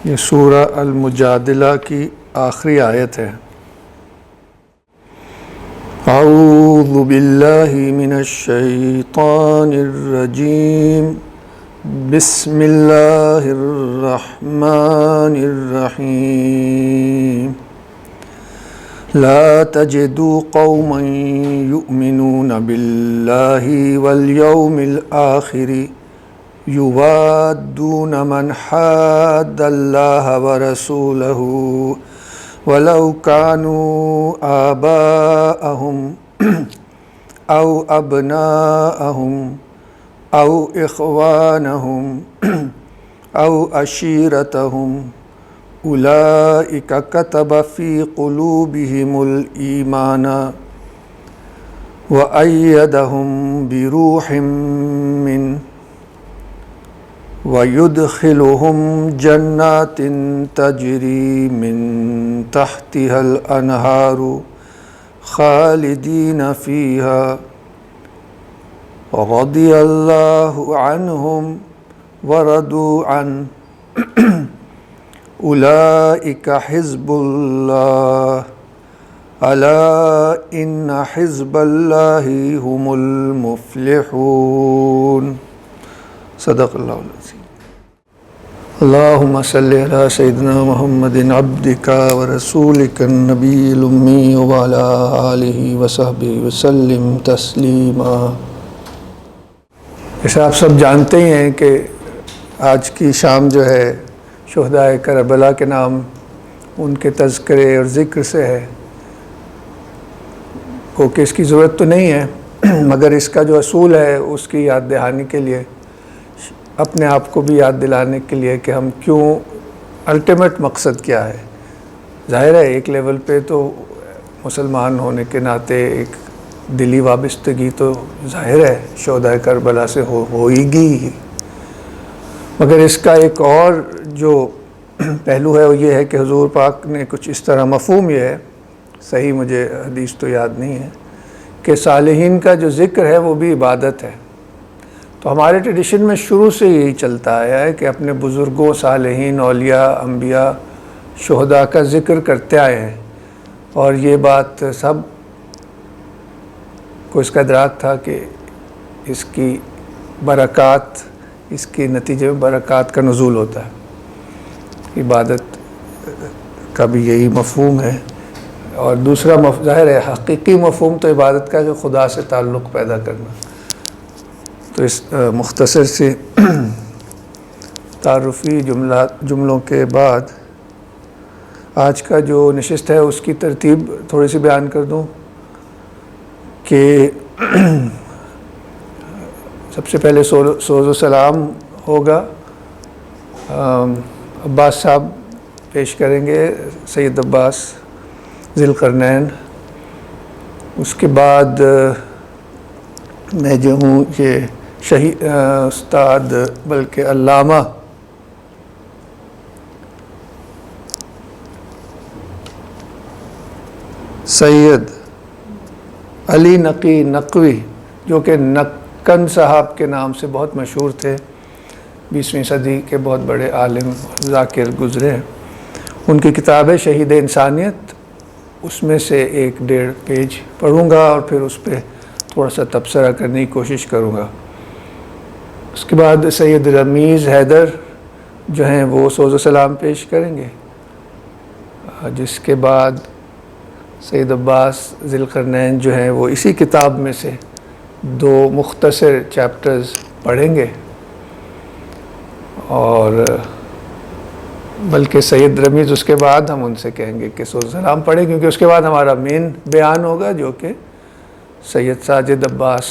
یہ سورہ المجادلہ کی آخری آیت ہے۔ اعوذ باللہ من الشیطان الرجیم، بسم اللہ الرحمن الرحیم۔ لا تجدوا قوما يؤمنون باللہ والیوم الآخر يوادون من حاد اللہ ورسولہ ولو كانوا آباءهم أو أبناءهم أو إخوانهم أو عشيرتهم أولئك كتب في قلوبهم الإيمان وأيدهم بروح منه وَيُدْخِلُهُمْ جَنَّاتٍ تَجْرِي مِنْ تَحْتِهَا الْأَنْهَارُ خَالِدِينَ فِيهَا رَضِيَ اللَّهُ عَنْهُمْ وَرَضُوا عَنْهُ أُولَئِكَ حِزْبُ اللَّهِ أَلَا إِنَّ حِزْبَ اللَّهِ هُمُ الْمُفْلِحُونَ۔ صدق اللہ العظیم۔ اللہم صلی علی سیدنا محمد عبدک ورسولک النبی الامی وعلی آلہ وصحبہ وسلم تسلیما۔ جیسے آپ سب جانتے ہی ہیں کہ آج کی شام جو ہے شہدائے کربلا کے نام ان کے تذکرے اور ذکر سے ہے، کہ اس کی ضرورت تو نہیں ہے، مگر اس کا جو اصول ہے اس کی یاد دہانی کے لیے، اپنے آپ کو بھی یاد دلانے کے لیے کہ ہم کیوں، الٹیمیٹ مقصد کیا ہے۔ ظاہر ہے ایک لیول پہ تو مسلمان ہونے کے ناطے ایک دلی وابستگی تو ظاہر ہے شہدائے کربلا سے ہوئے گی، مگر اس کا ایک اور جو پہلو ہے وہ یہ ہے کہ حضور پاک نے کچھ اس طرح مفہوم یہ ہے، صحیح مجھے حدیث تو یاد نہیں ہے، کہ صالحین کا جو ذکر ہے وہ بھی عبادت ہے۔ تو ہمارے ٹریڈیشن میں شروع سے یہی چلتا آیا ہے کہ اپنے بزرگوں، صالحین، اولیاء، انبیاء، شہداء کا ذکر کرتے آئے ہیں، اور یہ بات سب کو اس کا ادراک تھا کہ اس کی برکات، اس کے نتیجے میں برکات کا نزول ہوتا ہے۔ عبادت کا بھی یہی مفہوم ہے، اور دوسرا ظاہر ہے حقیقی مفہوم تو عبادت کا کہ خدا سے تعلق پیدا کرنا۔ تو اس مختصر سے تعارفی جملوں کے بعد آج کا جو نشست ہے اس کی ترتیب تھوڑی سی بیان کر دوں کہ سب سے پہلے سوز و سلام ہوگا، عباس صاحب پیش کریں گے، سید عباس ذی القرنین۔ اس کے بعد میں جو ہوں یہ استاد بلکہ علامہ سید علی نقی نقوی، جو کہ نقن صاحب کے نام سے بہت مشہور تھے، 20ویں صدی کے بہت بڑے عالم ذاکر گزرے ہیں۔ ان کی کتاب ہے شہید انسانیت، اس میں سے 1.5 پیج پڑھوں گا اور پھر اس پہ تھوڑا سا تبصرہ کرنے کی کوشش کروں گا۔ اس کے بعد سید رمیز حیدر جو ہیں وہ سوز و سلام پیش کریں گے، جس کے بعد سید عباس ذی القرنین جو ہیں وہ اسی کتاب میں سے 2 مختصر چیپٹرز پڑھیں گے، اور بلکہ سید رمیز اس کے بعد ہم ان سے کہیں گے کہ سوز و سلام پڑھیں، کیونکہ اس کے بعد ہمارا مین بیان ہوگا جو کہ سید ساجد عباس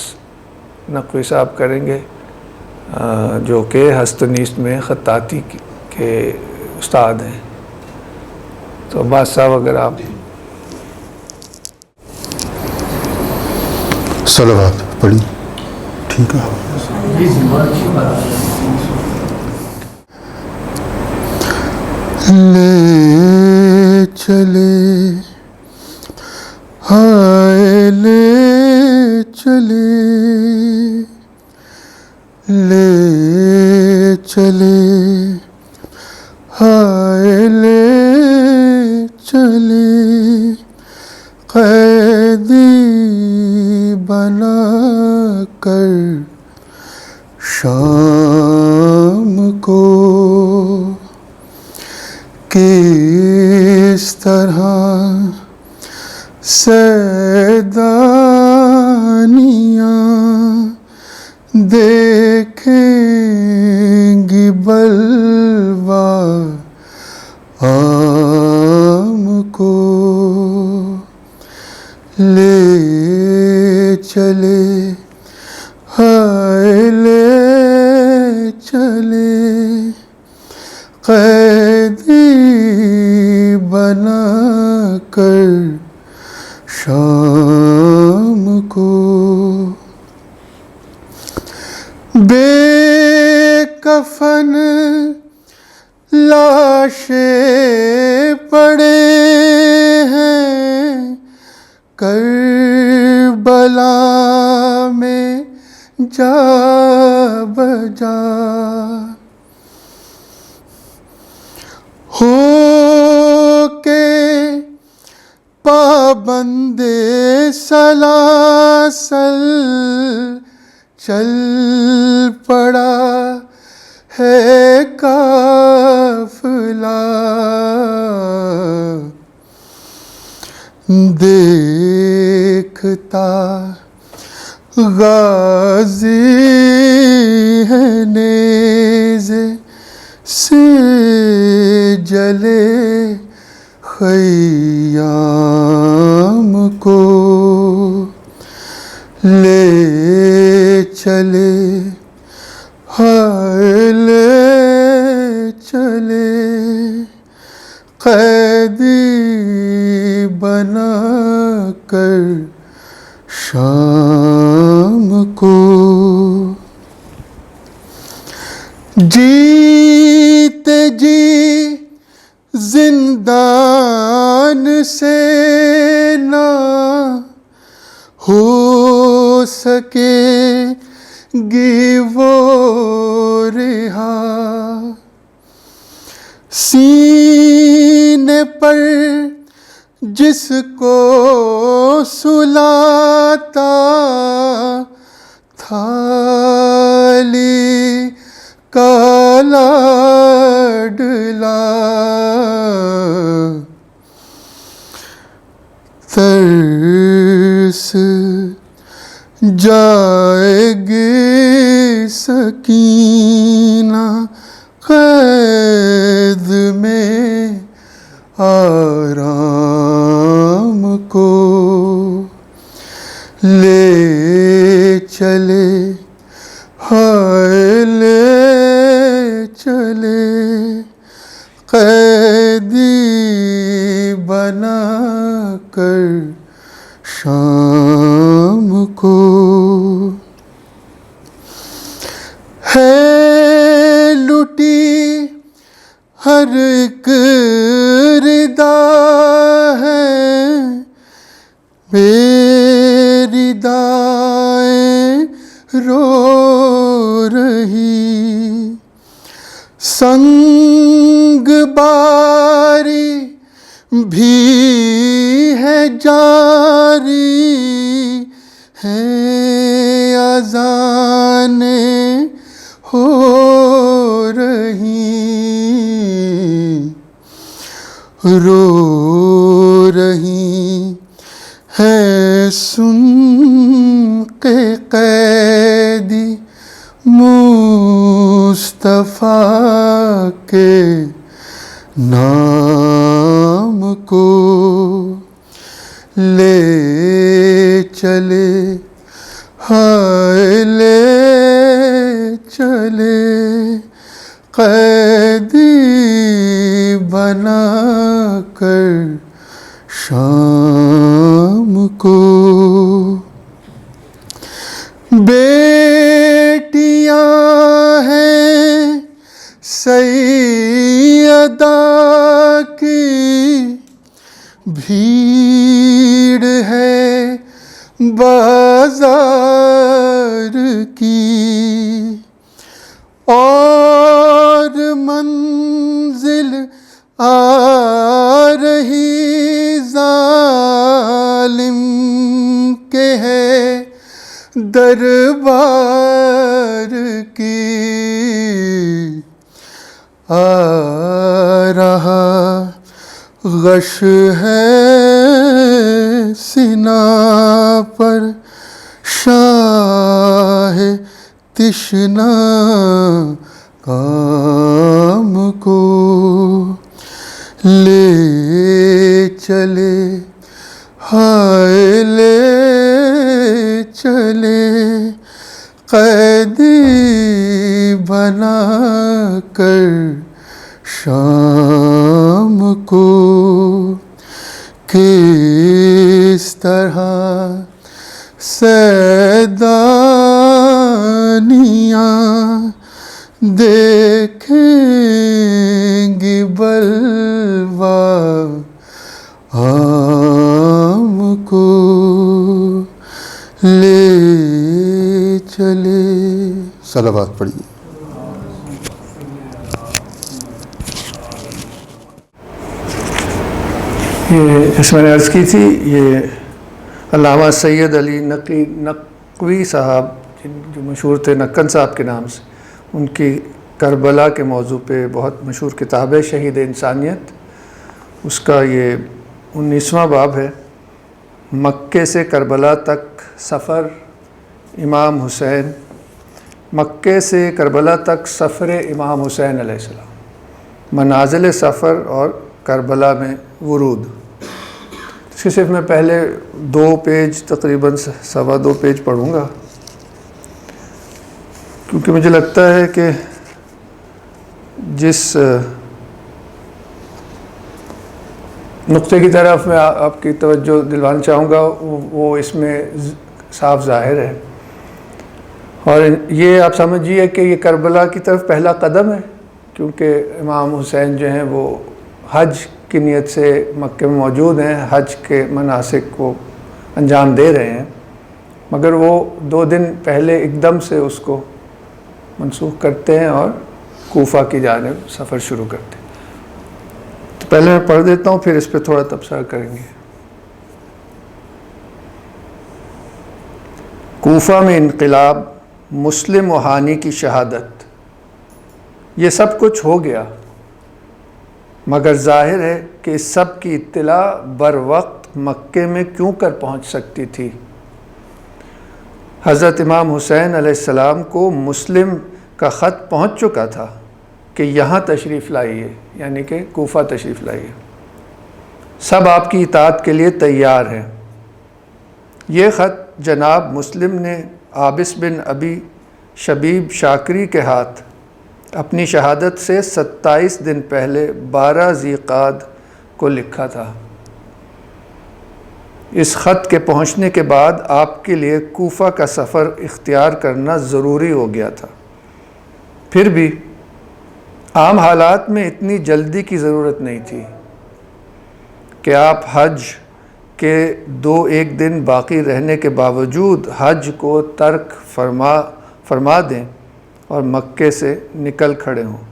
نقوی صاحب کریں گے، جو کہ ہست و نیست میں خطاطی کے استاد ہیں۔ تو عباس صاحب اگر آپ صلوات پڑھی، ٹھیک ہے۔ لے چلے ہائے لے چلے، لے چلے ہائے قیدی بنا کر شام کو کس طرح سیدانیاں دیکھیں گی بلوا عام کو لے چلے ہائے لے چلے قیدی بنا کر شام کو بے کفن لاشیں پڑے ہیں کربلا میں جا بجا ہو کے پابند سلاسل چل پڑا ہے قافلہ دیکھتا غازی ہے نیزے سے جلے خیام کو لے چلے ہائے لے چلے قیدی بنا کر شام کو جیتے جی زندان سے نہ ہو سکے گی وہ رہا سینے پر جس کو سلاتا تھا علی کا لاڈلا ترس جائے گی سکینہ قید میں آرام کو لے چلے ہائے لے چلے قیدی بنا کر شام کو ہے لٹی ہر ایک ردا ہے میری دائیں رو رہی سنگ باری بھی ہے جاری ہیں اذانیں ہو رہی رو رہی ہے سن کے قیدی مصطفیٰ کے نام کو لے چلے ہائے لے چلے قیدی بنا کر شام کو بیٹیاں ہیں سیدہ کی بھیڑ ہے بازار کی اور منزل آ رہی ظالم کے ہے دربار کی، آ رہا غش ہے سینہ پر شاہ تشنا کام کو لے چلے، ہائے لے چلے قیدی بنا کر شام کو، کس طرح سیدانیاں دیکھیں گی بلوا عام کو لے چلے۔ صلوات پڑھیے۔ یہ اس میں نے عرض کی تھی، یہ علامہ سید علی نقوی صاحب جو مشہور تھے نقن صاحب کے نام سے، ان کی کربلا کے موضوع پہ بہت مشہور کتاب ہے شہید انسانیت، اس کا یہ 19واں باب ہے، مکے سے کربلا تک سفر امام حسین، مکے سے کربلا تک سفر امام حسین علیہ السلام، منازل سفر اور کربلا میں ورود۔ اس کے صرف میں پہلے 2 پیج تقریباً 2.25 پیج پڑھوں گا، کیونکہ مجھے لگتا ہے کہ جس نقطے کی طرف میں آپ کی توجہ دلوانا چاہوں گا وہ اس میں صاف ظاہر ہے، اور یہ آپ سمجھیے کہ یہ کربلا کی طرف پہلا قدم ہے، کیونکہ امام حسین جو ہیں وہ حج کی نیت سے مکے میں موجود ہیں، حج کے مناسک کو انجام دے رہے ہیں، مگر وہ 2 دن پہلے ایک دم سے اس کو منسوخ کرتے ہیں اور کوفہ کی جانب سفر شروع کرتے ہیں۔ تو پہلے میں پڑھ دیتا ہوں، پھر اس پہ تھوڑا تبصرہ کریں گے۔ کوفہ میں انقلاب، مسلم و ہانی کی شہادت، یہ سب کچھ ہو گیا، مگر ظاہر ہے کہ اس سب کی اطلاع بر وقت مکے میں کیوں کر پہنچ سکتی تھی۔ حضرت امام حسین علیہ السلام کو مسلم کا خط پہنچ چکا تھا کہ یہاں تشریف لائیے، یعنی کہ کوفہ تشریف لائیے، سب آپ کی اطاعت کے لیے تیار ہیں۔ یہ خط جناب مسلم نے عابس بن ابی شبیب شاکری کے ہاتھ اپنی شہادت سے 27 دن پہلے 12 ذیقعد کو لکھا تھا۔ اس خط کے پہنچنے کے بعد آپ کے لیے کوفہ کا سفر اختیار کرنا ضروری ہو گیا تھا۔ پھر بھی عام حالات میں اتنی جلدی کی ضرورت نہیں تھی کہ آپ حج کے 2-1 دن باقی رہنے کے باوجود حج کو ترک فرما دیں اور مکے سے نکل کھڑے ہوں۔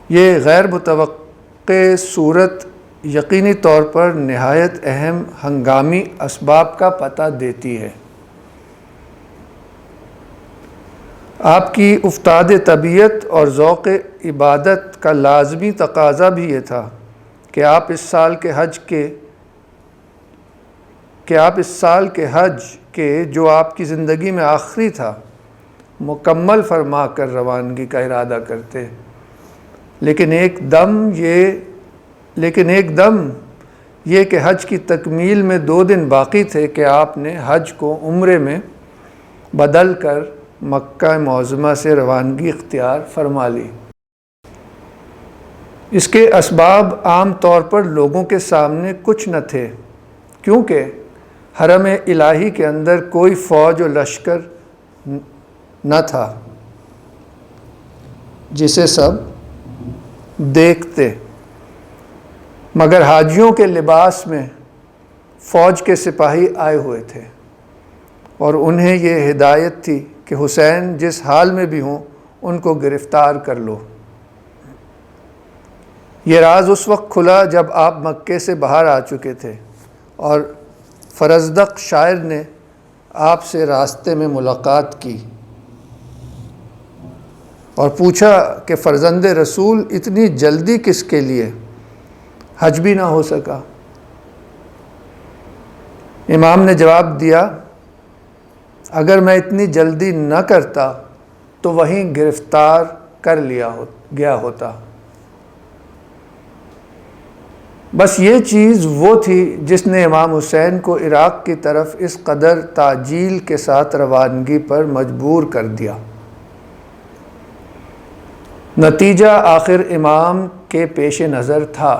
یہ غیر متوقع صورت یقینی طور پر نہایت اہم ہنگامی اسباب کا پتہ دیتی ہے۔ آپ کی افتاد طبیعت اور ذوق عبادت کا لازمی تقاضا بھی یہ تھا کہ آپ اس سال کے حج کے جو آپ کی زندگی میں آخری تھا مکمل فرما کر روانگی کا ارادہ کرتے، لیکن ایک دم یہ کہ حج کی تکمیل میں 2 دن باقی تھے کہ آپ نے حج کو عمرے میں بدل کر مکہ معظمہ سے روانگی اختیار فرما لی۔ اس کے اسباب عام طور پر لوگوں کے سامنے کچھ نہ تھے، کیونکہ حرم الہی کے اندر کوئی فوج و لشکر نہ تھا جسے سب دیکھتے، مگر حاجیوں کے لباس میں فوج کے سپاہی آئے ہوئے تھے، اور انہیں یہ ہدایت تھی کہ حسین جس حال میں بھی ہوں ان کو گرفتار کر لو۔ یہ راز اس وقت کھلا جب آپ مکے سے باہر آ چکے تھے اور فرزدق شاعر نے آپ سے راستے میں ملاقات کی اور پوچھا کہ فرزند رسول اتنی جلدی کس کے لیے، حج بھی نہ ہو سکا؟ امام نے جواب دیا، اگر میں اتنی جلدی نہ کرتا تو وہیں گرفتار کر گیا ہوتا۔ بس یہ چیز وہ تھی جس نے امام حسین کو عراق کی طرف اس قدر تعجیل کے ساتھ روانگی پر مجبور کر دیا۔ نتیجہ آخر امام کے پیش نظر تھا،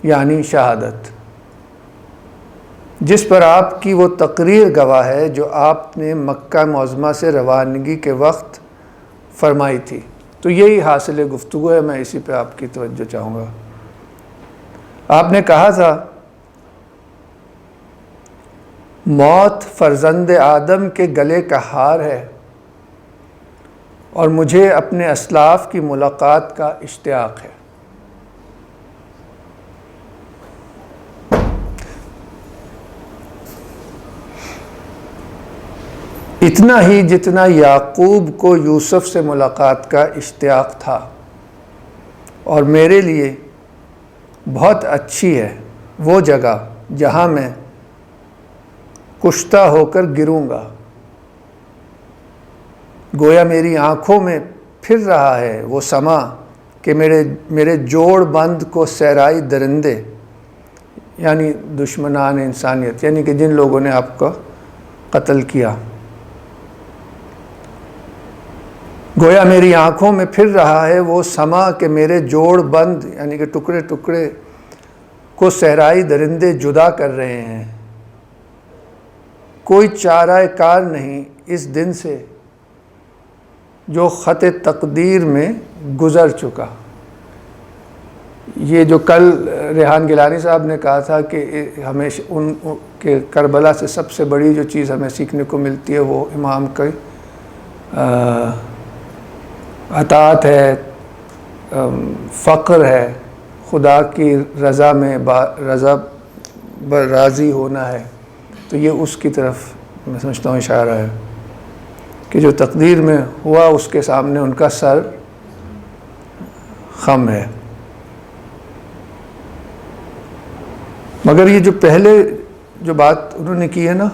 یعنی شہادت، جس پر آپ کی وہ تقریر گواہ ہے جو آپ نے مکہ معظمہ سے روانگی کے وقت فرمائی تھی۔ تو یہی حاصل گفتگو ہے، میں اسی پہ آپ کی توجہ چاہوں گا۔ آپ نے کہا تھا، موت فرزند آدم کے گلے کا ہار ہے اور مجھے اپنے اسلاف کی ملاقات کا اشتیاق ہے۔ اتنا ہی جتنا یعقوب کو یوسف سے ملاقات کا اشتیاق تھا، اور میرے لیے بہت اچھی ہے وہ جگہ جہاں میں کشتہ ہو کر گروں گا۔ گویا میری آنکھوں میں پھر رہا ہے وہ سما کہ میرے جوڑ بند کو صحرائی درندے، یعنی دشمنان انسانیت، یعنی کہ جن لوگوں نے آپ کو قتل کیا، گویا میری آنکھوں میں پھر رہا ہے وہ سما کہ میرے جوڑ بند، یعنی کہ ٹکڑے ٹکڑے کو صحرائی درندے جدا کر رہے ہیں۔ کوئی چارہ کار نہیں اس دن سے جو خط تقدیر میں گزر چکا۔ یہ جو کل ریحان گیلانی صاحب نے کہا تھا کہ ہمیں ان کے کربلا سے سب سے بڑی جو چیز ہمیں سیکھنے کو ملتی ہے وہ امام کے اطاعت ہے، فقر ہے، خدا کی رضا میں راضی ہونا ہے۔ تو یہ اس کی طرف میں سمجھتا ہوں اشارہ ہے کہ جو تقدیر میں ہوا اس کے سامنے ان کا سر خم ہے۔ مگر یہ جو پہلے جو بات انہوں نے کی ہے نا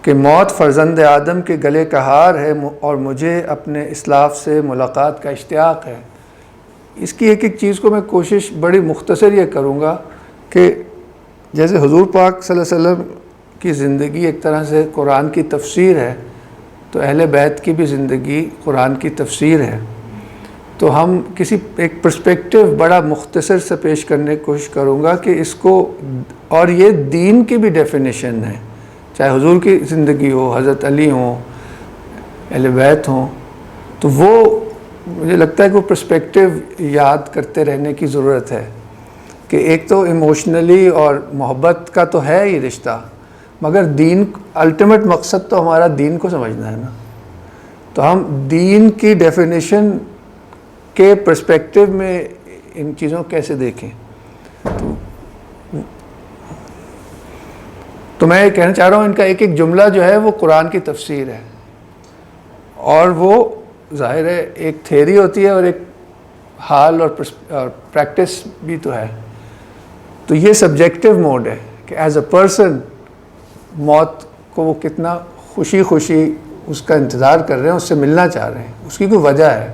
کہ موت فرزند آدم کے گلے کا ہار ہے اور مجھے اپنے اسلاف سے ملاقات کا اشتیاق ہے، اس کی ایک ایک چیز کو میں کوشش بڑی مختصر یہ کروں گا کہ جیسے حضور پاک صلی اللہ علیہ وسلم کی زندگی ایک طرح سے قرآن کی تفسیر ہے، تو اہل بیت کی بھی زندگی قرآن کی تفسیر ہے۔ تو ہم کسی ایک پرسپیکٹیو بڑا مختصر سے پیش کرنے کی کوشش کروں گا کہ اس کو، اور یہ دین کی بھی ڈیفینیشن ہے، چاہے حضور کی زندگی ہو، حضرت علی ہوں، اہل بیت ہوں، تو وہ مجھے لگتا ہے کہ وہ پرسپیکٹیو یاد کرتے رہنے کی ضرورت ہے کہ ایک تو ایموشنلی اور محبت کا تو ہے ہی رشتہ، مگر دین، الٹیمیٹ مقصد تو ہمارا دین کو سمجھنا ہے نا۔ تو ہم دین کی ڈیفینیشن کے پرسپیکٹیو میں ان چیزوں کو کیسے دیکھیں۔ تو میں یہ کہنا چاہ رہا ہوں ان کا ایک ایک جملہ جو ہے وہ قرآن کی تفسیر ہے، اور وہ ظاہر ہے ایک تھیوری ہوتی ہے اور ایک حال اور پریکٹس بھی تو ہے۔ تو یہ سبجیکٹیو موڈ ہے کہ ایز اے پرسن موت کو وہ کتنا خوشی خوشی اس کا انتظار کر رہے ہیں، اس سے ملنا چاہ رہے ہیں، اس کی کوئی وجہ ہے۔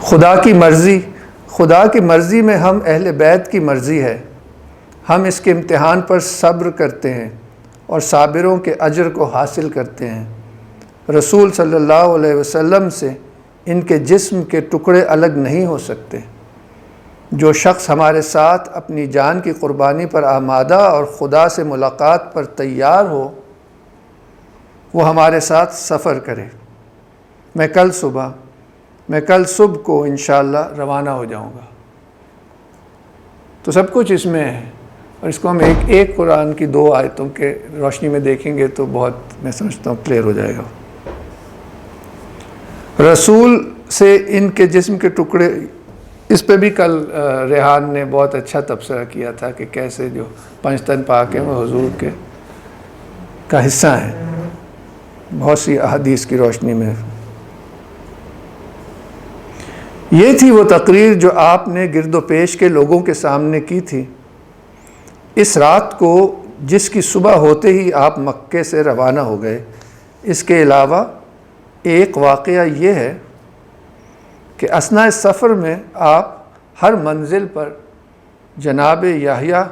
خدا کی مرضی میں ہم اہل بیت کی مرضی ہے، ہم اس کے امتحان پر صبر کرتے ہیں اور صابروں کے اجر کو حاصل کرتے ہیں۔ رسول صلی اللہ علیہ وسلم سے ان کے جسم کے ٹکڑے الگ نہیں ہو سکتے۔ جو شخص ہمارے ساتھ اپنی جان کی قربانی پر آمادہ اور خدا سے ملاقات پر تیار ہو، وہ ہمارے ساتھ سفر کرے۔ میں کل صبح کو انشاءاللہ روانہ ہو جاؤں گا۔ تو سب کچھ اس میں ہے، اور اس کو ہم ایک قرآن کی 2 آیتوں کے روشنی میں دیکھیں گے تو بہت میں سمجھتا ہوں کلیئر ہو جائے گا۔ رسول سے ان کے جسم کے ٹکڑے اس پہ بھی کل ریحان نے بہت اچھا تبصرہ کیا تھا کہ کیسے جو پنج تن پاک ہیں وہ حضور کے کا حصہ ہیں، بہت سی احادیث کی روشنی میں۔ یہ تھی وہ تقریر جو آپ نے گرد و پیش کے لوگوں کے سامنے کی تھی اس رات کو، جس کی صبح ہوتے ہی آپ مکے سے روانہ ہو گئے۔ اس کے علاوہ ایک واقعہ یہ ہے کہ اثناء سفر میں آپ ہر منزل پر جناب یحییٰ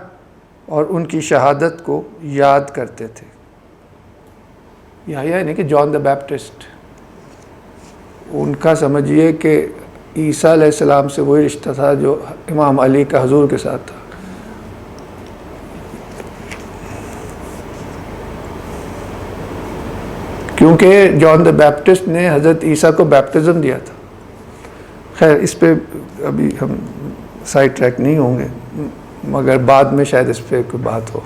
اور ان کی شہادت کو یاد کرتے تھے۔ یحییٰ یعنی کہ جان دا بیپٹسٹ، ان کا سمجھیے کہ عیسیٰ علیہ السلام سے وہی رشتہ تھا جو امام علی کا حضور کے ساتھ تھا۔ کیونکہ جان دا بیپٹسٹ نے حضرت عیسیٰ کو بیپٹزم دیا تھا۔ خیر اس پہ ابھی ہم سائڈ ٹریک نہیں ہوں گے، مگر بعد میں شاید اس پہ کوئی بات ہو۔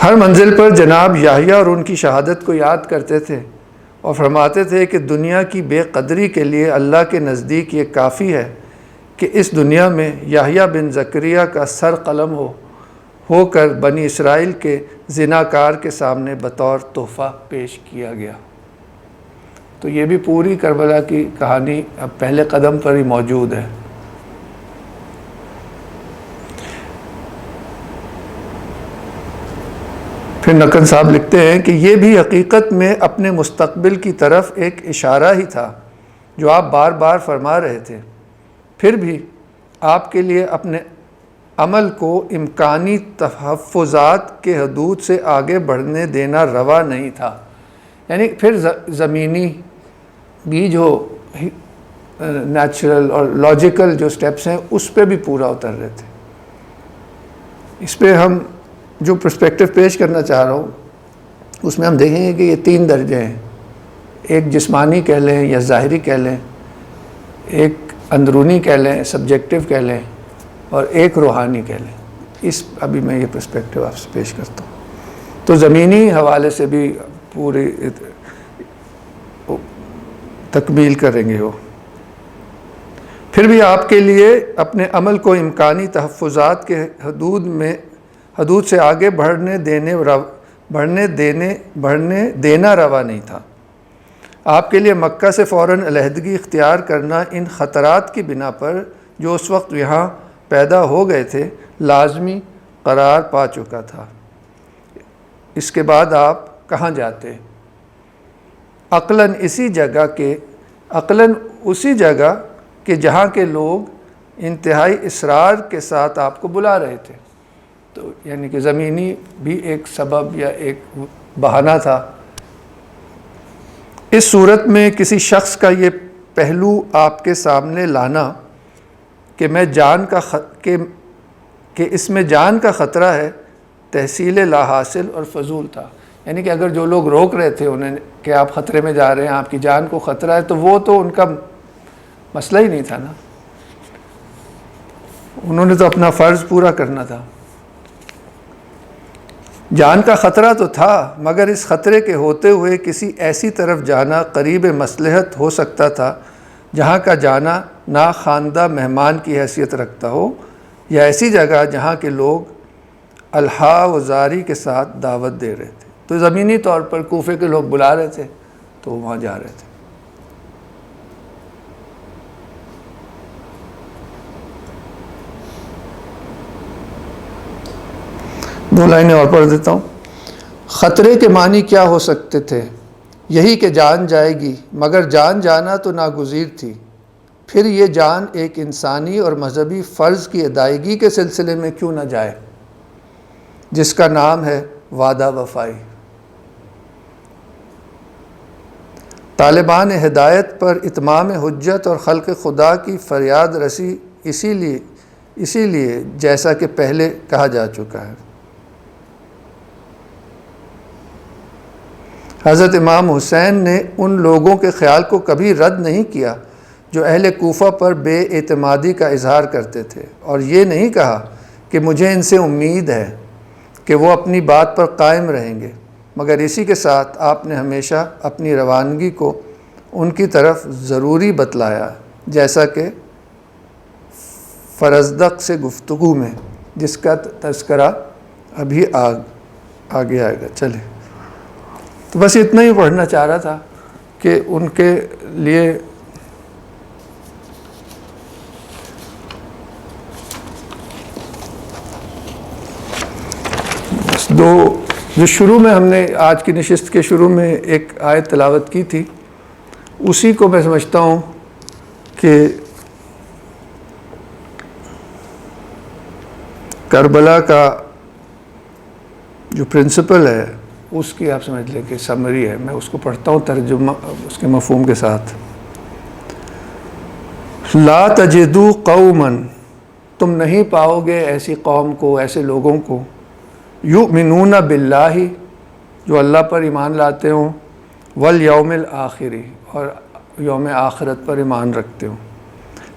ہر منزل پر جناب یحییٰ اور ان کی شہادت کو یاد کرتے تھے اور فرماتے تھے کہ دنیا کی بے قدری کے لیے اللہ کے نزدیک یہ کافی ہے کہ اس دنیا میں یحییٰ بن زکریا کا سر قلم ہو کر بنی اسرائیل کے زناکار کے سامنے بطور تحفہ پیش کیا گیا۔ تو یہ بھی پوری کربلا کی کہانی اب پہلے قدم پر ہی موجود ہے۔ پھر نقن صاحب لکھتے ہیں کہ یہ بھی حقیقت میں اپنے مستقبل کی طرف ایک اشارہ ہی تھا جو آپ بار بار فرما رہے تھے۔ پھر بھی آپ کے لیے اپنے عمل کو امکانی تحفظات کے حدود سے آگے بڑھنے دینا روا نہیں تھا۔ یعنی پھر زمینی بھی جو نیچرل اور لاجیکل جو سٹیپس ہیں اس پہ بھی پورا اتر رہے تھے۔ اس پہ ہم جو پرسپیکٹو پیش کرنا چاہ رہا ہوں اس میں ہم دیکھیں گے کہ یہ 3 درجے ہیں، ایک جسمانی کہہ لیں یا ظاہری کہہ لیں، ایک اندرونی کہہ لیں، سبجیکٹو کہہ لیں، اور ایک روحانی کہہ لیں۔ ابھی میں یہ پرسپیکٹو آپ سے پیش کرتا ہوں۔ تو زمینی حوالے سے بھی پوری تکمیل کریں گے وہ۔ پھر بھی آپ کے لیے اپنے عمل کو امکانی تحفظات کے حدود سے آگے بڑھنے دینا روا نہیں تھا۔ آپ کے لیے مکہ سے فوراً علیحدگی اختیار کرنا ان خطرات کی بنا پر جو اس وقت یہاں پیدا ہو گئے تھے لازمی قرار پا چکا تھا۔ اس کے بعد آپ کہاں جاتے؟ عقلاً اسی جگہ کہ جہاں کے لوگ انتہائی اصرار کے ساتھ آپ کو بلا رہے تھے۔ تو یعنی کہ زمینی بھی ایک سبب یا ایک بہانہ تھا۔ اس صورت میں کسی شخص کا یہ پہلو آپ کے سامنے لانا کہ اس میں جان کا خطرہ ہے تحصیل لا حاصل اور فضول تھا۔ یعنی کہ اگر جو لوگ روک رہے تھے انہیں کہ آپ خطرے میں جا رہے ہیں، آپ کی جان کو خطرہ ہے، تو وہ تو ان کا مسئلہ ہی نہیں تھا نا، انہوں نے تو اپنا فرض پورا کرنا تھا۔ جان کا خطرہ تو تھا، مگر اس خطرے کے ہوتے ہوئے کسی ایسی طرف جانا قریب مصلحت ہو سکتا تھا جہاں کا جانا ناخواندہ مہمان کی حیثیت رکھتا ہو، یا ایسی جگہ جہاں کے لوگ الحا و زاری کے ساتھ دعوت دے رہے تھے۔ تو زمینی طور پر کوفے کے لوگ بلا رہے تھے تو وہاں جا رہے تھے۔ دو لائنیں اور پڑھ دیتا ہوں۔ خطرے کے معنی کیا ہو سکتے تھے؟ یہی کہ جان جائے گی، مگر جان جانا تو ناگزیر تھی۔ پھر یہ جان ایک انسانی اور مذہبی فرض کی ادائیگی کے سلسلے میں کیوں نہ جائے، جس کا نام ہے وعدہ وفائی۔ طالبان ہدایت پر اتمام حجت اور خلق خدا کی فریاد رسی اسی لیے جیسا کہ پہلے کہا جا چکا ہے۔ حضرت امام حسین نے ان لوگوں کے خیال کو کبھی رد نہیں کیا جو اہل کوفہ پر بے اعتمادی کا اظہار کرتے تھے، اور یہ نہیں کہا کہ مجھے ان سے امید ہے کہ وہ اپنی بات پر قائم رہیں گے، مگر اسی کے ساتھ آپ نے ہمیشہ اپنی روانگی کو ان کی طرف ضروری بتلایا، جیسا کہ فرزدق سے گفتگو میں، جس کا تذکرہ ابھی آگے آئے گا۔ چلے تو بس اتنا ہی پڑھنا چاہ رہا تھا کہ ان کے لیے جو شروع میں ہم نے آج کی نشست کے شروع میں ایک آیت تلاوت کی تھی، اسی کو میں سمجھتا ہوں کہ کربلا کا جو پرنسپل ہے اس کی آپ سمجھ لیں کہ سمری ہے۔ میں اس کو پڑھتا ہوں ترجمہ اس کے مفہوم کے ساتھ۔ لا تجدوا قوما، تم نہیں پاؤ گے ایسی قوم کو، ایسے لوگوں کو، یؤمنون باللہ، جو اللہ پر ایمان لاتے ہوں، والیوم الآخر، اور یوم آخرت پر ایمان رکھتے ہوں۔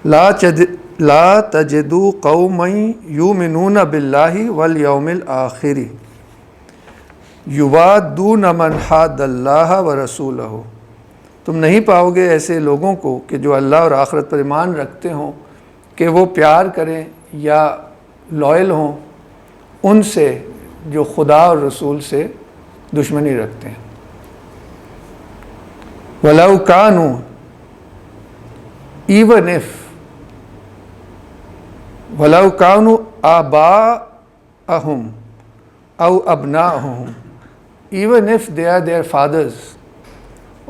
لا تجدوا قوما یؤمنون باللہ والیوم الآخر یوادون من حاد اللہ ورسولہ، تم نہیں پاؤ گے ایسے لوگوں کو کہ جو اللہ اور آخرت پر ایمان رکھتے ہوں کہ وہ پیار کریں یا لائل ہوں ان سے جو خدا اور رسول سے دشمنی رکھتے ہیں۔ وَلَوْ كَانُوا، even if، وَلَوْ كَانُوا آبَاءَهُمْ أَوْ أَبْنَاءَهُمْ، even if they are their fathers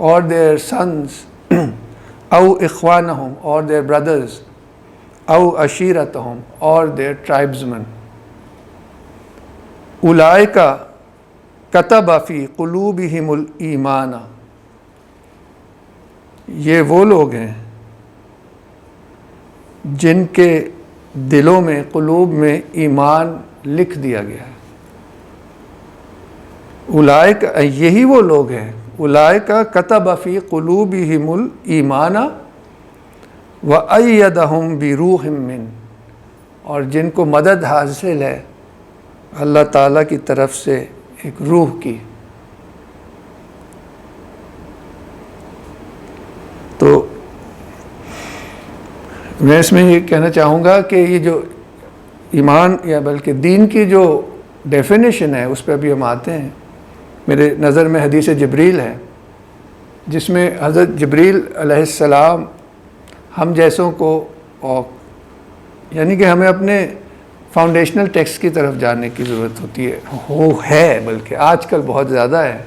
or their sons، أَوْ إِخْوَانَهُمْ or their brothers، أَوْ عَشِيرَتَهُمْ or their tribesmen، اولئک کتب فی قلوبہم الایمان، یہ وہ لوگ ہیں جن کے دلوں میں، قلوب میں ایمان لکھ دیا گیا ہے۔ اولئک، یہی وہ لوگ ہیں، اولئک کتب فی قلوبہم الایمان وأیدہم بروح من، اور جن کو مدد حاصل ہے اللہ تعالیٰ کی طرف سے ایک روح کی۔ تو میں اس میں یہ کہنا چاہوں گا کہ یہ جو ایمان یا بلکہ دین کی جو ڈیفینیشن ہے اس پہ ابھی ہم آتے ہیں۔ میرے نظر میں حدیث جبریل ہے جس میں حضرت جبریل علیہ السلام ہم جیسوں کو، اور یعنی کہ ہمیں اپنے فاؤنڈیشنل ٹیکسٹ کی طرف جانے کی ضرورت ہوتی ہے، وہ ہے بلکہ آج کل بہت زیادہ ہے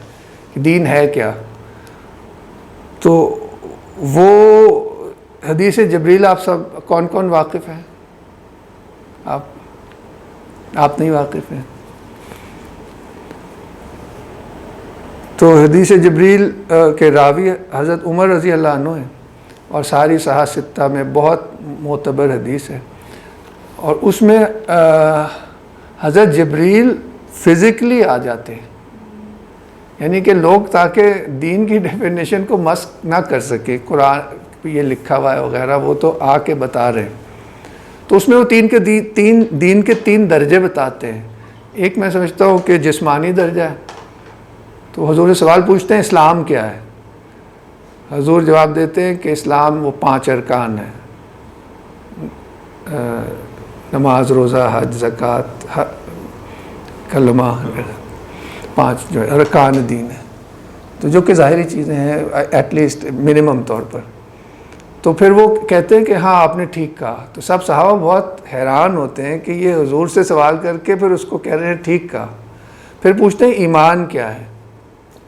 کہ دین ہے کیا۔ تو وہ حدیث جبریل آپ سب کون کون واقف ہیں؟ آپ نہیں واقف ہیں؟ تو حدیث جبریل کے راوی حضرت عمر رضی اللہ عنہ ہیں، اور ساری صحاح ستہ میں بہت معتبر حدیث ہے، اور اس میں حضرت جبریل فزیکلی آ جاتے ہیں، یعنی کہ لوگ تاکہ دین کی ڈیفینیشن کو مسک نہ کر سکے، قرآن یہ لکھا ہوا ہے وغیرہ، وہ تو آ کے بتا رہے ہیں۔ تو اس میں وہ دین کے تین درجے بتاتے ہیں۔ ایک میں سمجھتا ہوں کہ جسمانی درجہ ہے، تو حضور سے سوال پوچھتے ہیں اسلام کیا ہے؟ حضور جواب دیتے ہیں کہ اسلام وہ 5 ارکان ہیں، نماز، روزہ، حج، زکوٰۃ، کلمہ، 5 جو ارکان دین ہیں، تو جو کہ ظاہری چیزیں ہیں ایٹ لیسٹ منیمم طور پر۔ تو پھر وہ کہتے ہیں کہ ہاں آپ نے ٹھیک کہا۔ تو سب صحابہ بہت حیران ہوتے ہیں کہ یہ حضور سے سوال کر کے پھر اس کو کہہ رہے ہیں ٹھیک کہا۔ پھر پوچھتے ہیں ایمان کیا ہے؟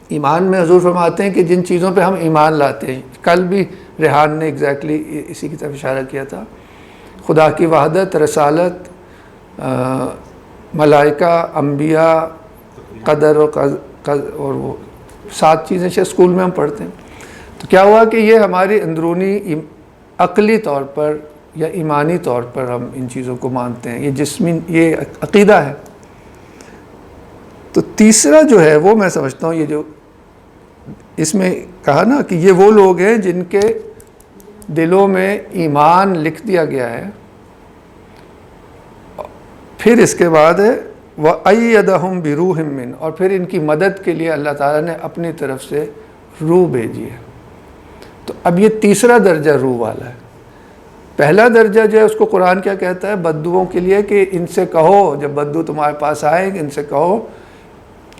ایمان میں حضور فرماتے ہیں کہ جن چیزوں پہ ہم ایمان لاتے ہیں، کل بھی ریحان نے ایگزیکٹلی اسی کی طرف اشارہ کیا تھا، خدا کی وحدت، رسالت، ملائکہ، انبیاء، قدر اور وہ 7 چیزیں اسکول میں ہم پڑھتے ہیں۔ تو کیا ہوا کہ یہ ہماری اندرونی عقلی طور پر یا ایمانی طور پر ہم ان چیزوں کو مانتے ہیں، یہ جسمی، یہ عقیدہ ہے۔ تو تیسرا جو ہے وہ میں سمجھتا ہوں، یہ جو اس میں کہا نا کہ یہ وہ لوگ ہیں جن کے دلوں میں ایمان لکھ دیا گیا ہے، پھر اس کے بعد ہے وَأَيَّدَهُمْ بِرُوحٍ مِّنْ، اور پھر ان کی مدد کے لیے اللہ تعالیٰ نے اپنی طرف سے روح بھیجی ہے۔ تو اب یہ تیسرا درجہ روح والا ہے۔ پہلا درجہ جو ہے اس کو قرآن کیا کہتا ہے بدوؤں کے لیے، کہ ان سے کہو، جب بدو تمہارے پاس آئیں ان سے کہو،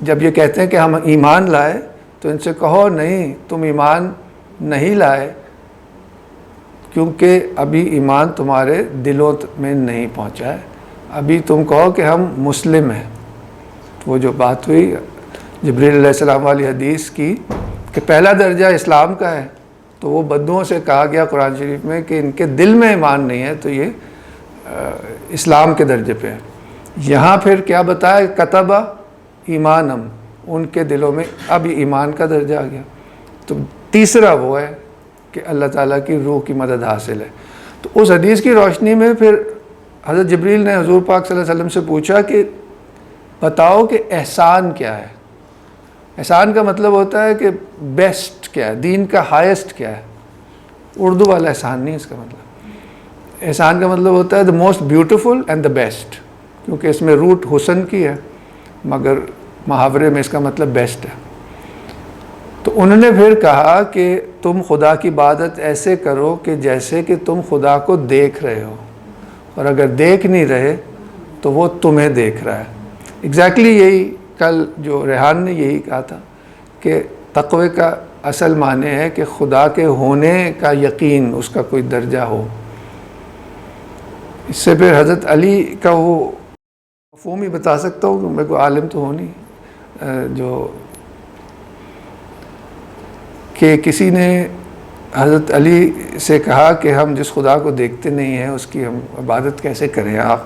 جب یہ کہتے ہیں کہ ہم ایمان لائے تو ان سے کہو نہیں، تم ایمان نہیں لائے کیونکہ ابھی ایمان تمہارے دلوں میں نہیں پہنچا ہے، ابھی تم کہو کہ ہم مسلم ہیں۔ وہ جو بات ہوئی جبریل علیہ السلام والی حدیث کی کہ پہلا درجہ اسلام کا ہے، تو وہ بدوؤں سے کہا گیا قرآن شریف میں کہ ان کے دل میں ایمان نہیں ہے، تو یہ اسلام کے درجے پہ ہے۔ یہاں پھر کیا بتایا، کتبہ ایمانم، ان کے دلوں میں اب ایمان کا درجہ آ گیا۔ تو تیسرا وہ ہے کہ اللہ تعالیٰ کی روح کی مدد حاصل ہے۔ تو اس حدیث کی روشنی میں پھر حضرت جبریل نے حضور پاک صلی اللہ علیہ وسلم سے پوچھا کہ بتاؤ کہ احسان کیا ہے۔ احسان کا مطلب ہوتا ہے کہ بیسٹ کیا ہے، دین کا ہائیسٹ کیا ہے۔ اردو والا احسان نہیں اس کا مطلب، احسان کا مطلب ہوتا ہے the most beautiful and the best, کیونکہ اس میں روٹ حسن کی ہے، مگر محاورے میں اس کا مطلب بیسٹ ہے۔ تو انہوں نے پھر کہا کہ تم خدا کی عبادت ایسے کرو کہ جیسے کہ تم خدا کو دیکھ رہے ہو، اور اگر دیکھ نہیں رہے تو وہ تمہیں دیکھ رہا ہے۔ ایگزیکٹلی یہی کل جو ریحان نے یہی کہا تھا کہ تقوی کا اصل معنی ہے کہ خدا کے ہونے کا یقین، اس کا کوئی درجہ ہو۔ اس سے پھر حضرت علی کا وہ مفہوم ہی بتا سکتا ہوں، کہ میرے کو عالم تو ہو نہیں، جو کہ کسی نے حضرت علی سے کہا کہ ہم جس خدا کو دیکھتے نہیں ہیں اس کی ہم عبادت کیسے کریں آپ؟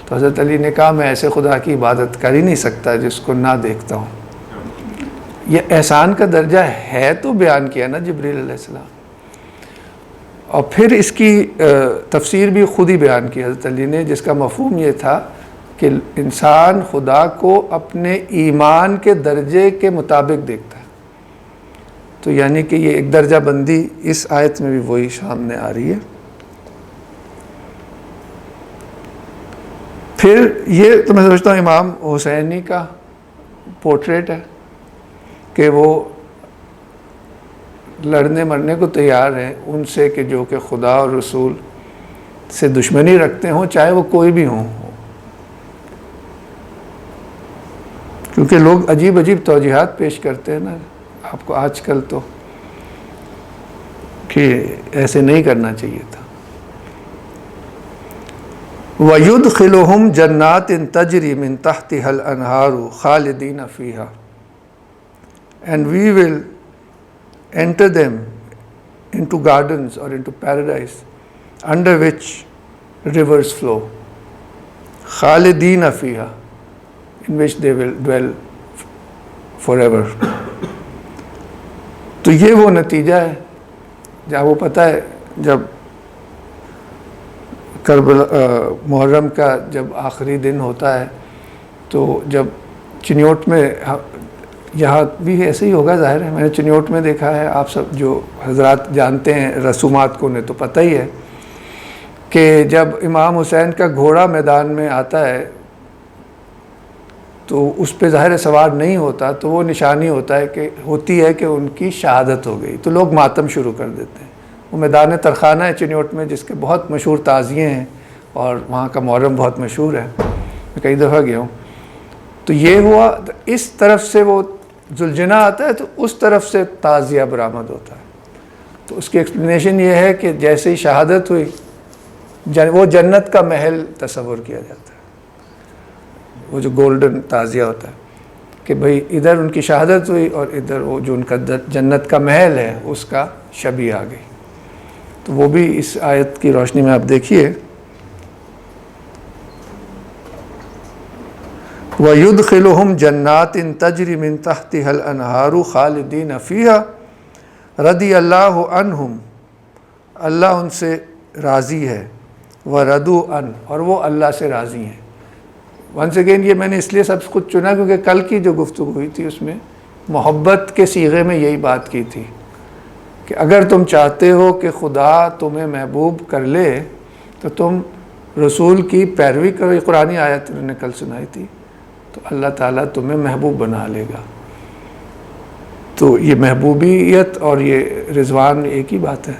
تو حضرت علی نے کہا میں ایسے خدا کی عبادت کر ہی نہیں سکتا جس کو نہ دیکھتا ہوں۔ یہ احسان کا درجہ ہے تو بیان کیا نا جبریل علیہ السلام، اور پھر اس کی تفسیر بھی خود ہی بیان کی حضرت علی نے، جس کا مفہوم یہ تھا کہ انسان خدا کو اپنے ایمان کے درجے کے مطابق دیکھتا ہے۔ تو یعنی کہ یہ ایک درجہ بندی اس آیت میں بھی وہی سامنے آ رہی ہے۔ پھر یہ تو میں سمجھتا ہوں امام حسینی کا پورٹریٹ ہے کہ وہ لڑنے مرنے کو تیار ہیں ان سے کہ جو کہ خدا اور رسول سے دشمنی رکھتے ہوں، چاہے وہ کوئی بھی ہوں، کیونکہ لوگ عجیب عجیب توجیہات پیش کرتے ہیں نا آپ کو آج کل، تو کہ ایسے نہیں کرنا چاہیے تھا۔ وَيُدْخِلُهُمْ جَنَّاتٍ تَجْرِي مِن تَحْتِهَا الْأَنْهَارُ خَالِدِينَ فِيهَا، and we will enter them into gardens or into paradise under which rivers flow, خَالِدِينَ فِيهَا, in which they will dwell forever۔ تو یہ وہ نتیجہ ہے جہاں وہ پتہ ہے جب محرم کا جب آخری دن ہوتا ہے تو جب چنیوٹ میں، یہاں بھی ایسے ہی ہوگا ظاہر ہے، میں نے چنیوٹ میں دیکھا ہے، آپ سب جو حضرات جانتے ہیں رسومات کو انہیں تو پتہ ہی ہے کہ جب امام حسین کا گھوڑا میدان میں آتا ہے تو اس پہ ظاہر سوار نہیں ہوتا، تو وہ نشانی ہوتی ہے کہ ان کی شہادت ہو گئی، تو لوگ ماتم شروع کر دیتے ہیں۔ وہ میدان ترخانہ ہے چنیوٹ میں، جس کے بہت مشہور تعزیے ہیں اور وہاں کا محرم بہت مشہور ہے، میں کئی دفعہ گیا ہوں۔ تو یہ ہوا، اس طرف سے وہ ذوالجناح آتا ہے تو اس طرف سے تعزیہ برآمد ہوتا ہے۔ تو اس کی ایکسپلینیشن یہ ہے کہ جیسے ہی شہادت ہوئی وہ جنت کا محل تصور کیا جاتا ہے، وہ جو گولڈن تعزیہ ہوتا ہے کہ بھئی ادھر ان کی شہادت ہوئی اور ادھر وہ جو ان کا جنت کا محل ہے اس کا شبیہ آ گئی۔ تو وہ بھی اس آیت کی روشنی میں آپ دیکھیے، وَيُدْخِلُهُمْ جَنَّاتٍ تَجْرِي مِن تَحْتِهَا الْأَنْهَارُ خَالِدِينَ فِيهَا رَضِيَ اللَّهُ عَنْهُمْ، اللہ ان سے راضی ہے، وَرَضُوا عَنْهُ، اور وہ اللہ سے راضی ہیں۔ ونس اگین یہ میں نے اس لیے سب کچھ چنا کیونکہ کل کی جو گفتگو ہوئی تھی اس میں محبت کے صیغے میں یہی بات کی تھی کہ اگر تم چاہتے ہو کہ خدا تمہیں محبوب کر لے تو تم رسول کی پیروی کرو۔ یہ قرآنی آیت انہوں نے کل سنائی تھی، تو اللہ تعالیٰ تمہیں محبوب بنا لے گا. تو یہ محبوبیت اور یہ رضوان ایک ہی بات ہے.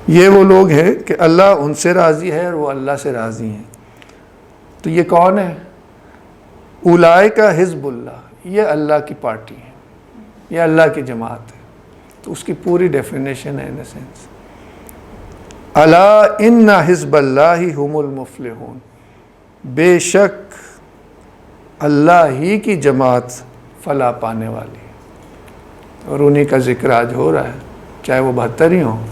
یہ وہ لوگ ہیں کہ اللہ ان سے راضی ہے اور وہ اللہ سے راضی ہیں. تو یہ کون ہے؟ اولئک حزب اللہ، یہ اللہ کی پارٹی ہے، یہ اللہ کی جماعت ہے. تو اس کی پوری ڈیفینیشن ہے ان سینس. الا ان حزب اللہ هم المفلحون، بے شک اللہ ہی کی جماعت فلاح پانے والی ہے. اور انہی کا ذکر آج ہو رہا ہے، چاہے وہ 72 ہی ہوں،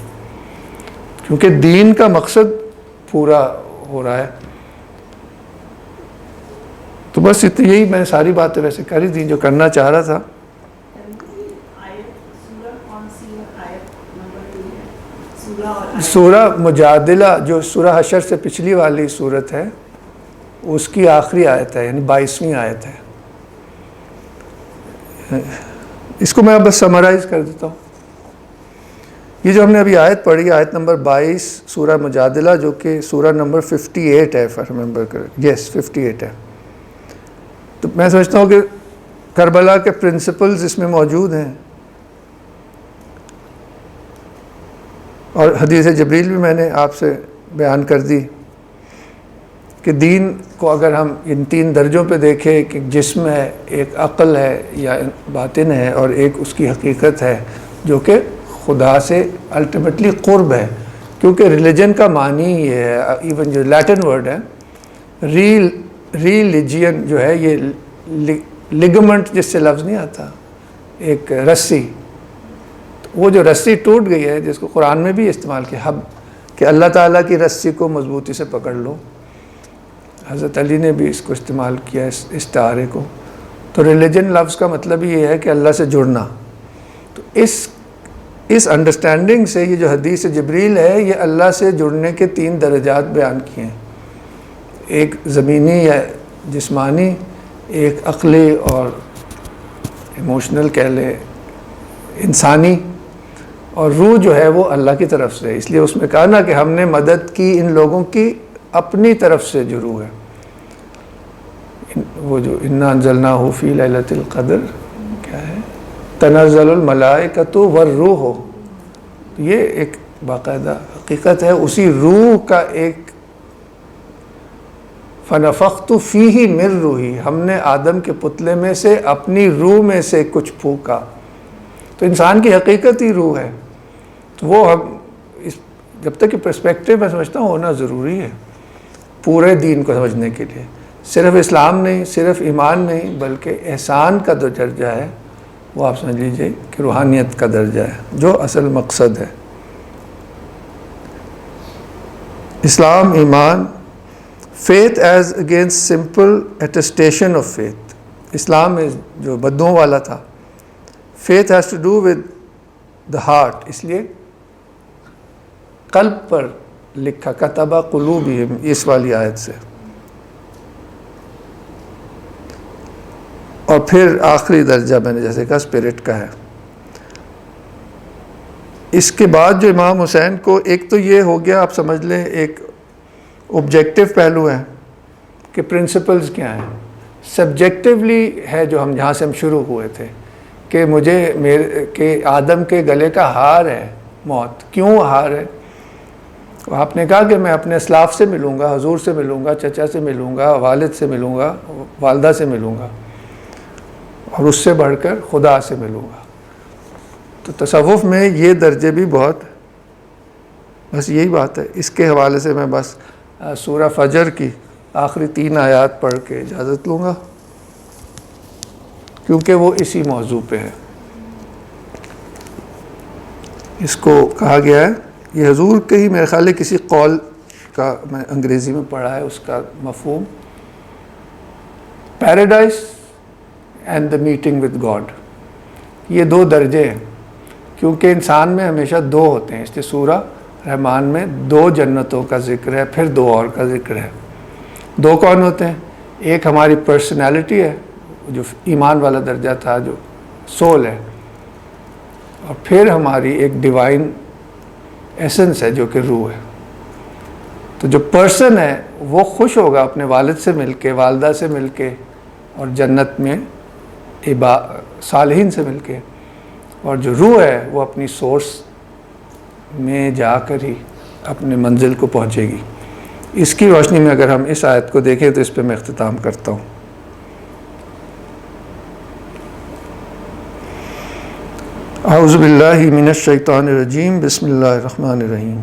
کیونکہ دین کا مقصد پورا ہو رہا ہے. تو بس یہی میں ساری باتیں ویسے کر ہی تھیں جو کرنا چاہ رہا تھا. سورہ مجادلہ جو سورہ حشر سے پچھلی والی صورت ہے، اس کی آخری آیت ہے، یعنی 22ویں آیت ہے. اس کو میں اب بس سمرائز کر دیتا ہوں. یہ جو ہم نے ابھی آیت پڑھی، آیت نمبر 22 سورہ مجادلہ، جو کہ سورہ نمبر 58 ہے، if I remember correct. Yes, 58 ہے. تو میں سمجھتا ہوں کہ کربلا کے پرنسپلز اس میں موجود ہیں. اور حدیث جبریل بھی میں نے آپ سے بیان کر دی کہ دین کو اگر ہم ان 3 درجوں پہ دیکھیں کہ جسم ہے، ایک عقل ہے یا باطن ہے، اور ایک اس کی حقیقت ہے جو کہ خدا سے الٹیمیٹلی قرب ہے. کیونکہ ریلیجن کا معنی یہ ہے، ایون جو لیٹن ورڈ ہے ریلیجین جو ہے، یہ لیگمنٹ جس سے لفظ نہیں آتا، ایک رسی. وہ جو رسی ٹوٹ گئی ہے، جس کو قرآن میں بھی استعمال کیا حب، کہ اللہ تعالیٰ کی رسی کو مضبوطی سے پکڑ لو. حضرت علی نے بھی اس کو استعمال کیا، اس استعارے کو. تو ریلیجن لفظ کا مطلب یہ ہے کہ اللہ سے جڑنا. تو اس انڈرسٹینڈنگ سے یہ جو حدیث جبریل ہے، یہ اللہ سے جڑنے کے 3 درجات بیان کیے ہیں. ایک زمینی یا جسمانی، ایک عقلی اور ایموشنل کہہ لیں انسانی، اور روح جو ہے وہ اللہ کی طرف سے. اس لیے اس میں کہا نا کہ ہم نے مدد کی ان لوگوں کی اپنی طرف سے جو روح ہے. وہ جو انا انزلناہ فی لیلۃ القدر کیا ہے، تنزل الملائکۃ والروح، یہ ایک باقاعدہ حقیقت ہے. اسی روح کا ایک فنفخت فیہ من روحی، ہم نے آدم کے پتلے میں سے اپنی روح میں سے کچھ پھونکا. تو انسان کی حقیقت ہی روح ہے. تو وہ ہم جب تک کہ پرسپیکٹیو میں سمجھتا ہوں ہونا ضروری ہے پورے دین کو سمجھنے کے لیے. صرف اسلام نہیں، صرف ایمان نہیں، بلکہ احسان کا جو درجہ ہے وہ آپ سمجھ لیجئے کہ روحانیت کا درجہ ہے، جو اصل مقصد ہے. اسلام، ایمان، faith is against simple attestation of faith. اسلام جو بدعوں والا تھا، faith has to do with the heart, اس لیے قلب پر لکھا کتبہ قلوبہم، اس والی آیت سے. اور پھر آخری درجہ میں نے جیسے کہا اسپرٹ کا ہے. اس کے بعد جو امام حسین کو، ایک تو یہ ہو گیا آپ سمجھ لیں ایک آبجیکٹیو پہلو ہے کہ پرنسپلز کیا ہیں. سبجیکٹیولی ہے جو جہاں سے ہم شروع ہوئے تھے کہ کہ آدم کے گلے کا ہار ہے موت. کیوں ہار ہے؟ آپ نے کہا کہ میں اپنے اسلاف سے ملوں گا، حضور سے ملوں گا، چچا سے ملوں گا، والد سے ملوں گا، والدہ سے ملوں گا، اور اس سے بڑھ کر خدا سے ملوں گا. تو تصوف میں یہ درجے بھی بہت، بس یہی بات ہے. اس کے حوالے سے میں بس سورہ فجر کی آخری 3 آیات پڑھ کے اجازت لوں گا، کیونکہ وہ اسی موضوع پہ ہے. اس کو کہا گیا ہے، یہ حضور کے ہی میرے خیال ہے کسی قول کا میں انگریزی میں پڑھا ہے، اس کا مفہوم paradise and the meeting with God. یہ 2 درجے ہیں، کیونکہ انسان میں ہمیشہ 2 ہوتے ہیں. اس لیے سورہ رحمان میں 2 جنتوں کا ذکر ہے، پھر 2 اور کا ذکر ہے. 2 کون ہوتے ہیں؟ ایک ہماری پرسنالٹی ہے جو ایمان والا درجہ تھا، جو سول ہے، اور پھر ہماری ایک ڈیوائن ایسنس ہے جو کہ روح ہے. تو جو پرسن ہے وہ خوش ہوگا اپنے والد سے مل کے، والدہ سے مل کے، اور جنت میں صالحین سے مل کے، اور جو روح ہے وہ اپنی سورس میں جا کر ہی اپنے منزل کو پہنچے گی۔ اس کی روشنی میں اگر ہم اس آیت کو دیکھیں تو اس پہ میں اختتام کرتا ہوں۔ اعوذ باللہ من الشیطان الرجیم، بسم اللہ الرحمن الرحیم۔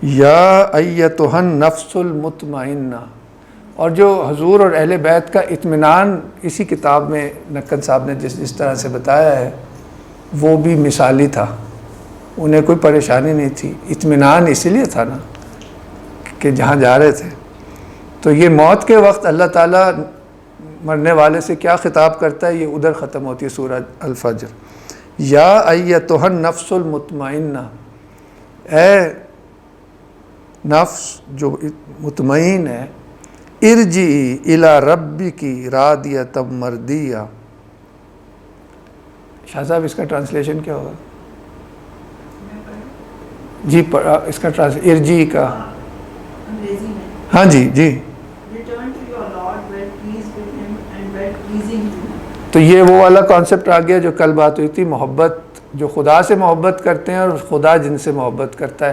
یا ایتھا النفس المطمئنہ، اور جو حضور اور اہل بیت کا اطمینان اسی کتاب میں نکن صاحب نے جس طرح سے بتایا ہے وہ بھی مثالی تھا، انہیں کوئی پریشانی نہیں تھی، اطمینان اسی لیے تھا نا کہ جہاں جا رہے تھے۔ تو یہ موت کے وقت اللہ تعالیٰ مرنے والے سے کیا خطاب کرتا ہے، یہ ادھر ختم ہوتی ہے سورہ الفجر۔ یا ایتھا النفس المطمئنہ، اے نفس جو مطمئن ہے، ارجعی الی ربکی راضیۃ مرضیہ۔ شاہ صاحب اس کا ٹرانسلیشن کیا ہوگا؟ جی اس کا ارجعی کا، ہاں جی جی، تو یہ وہ والا کانسیپٹ آ گیا جو کل بات ہوئی تھی، محبت، جو خدا سے محبت کرتے ہیں اور خدا جن سے محبت کرتا ہے۔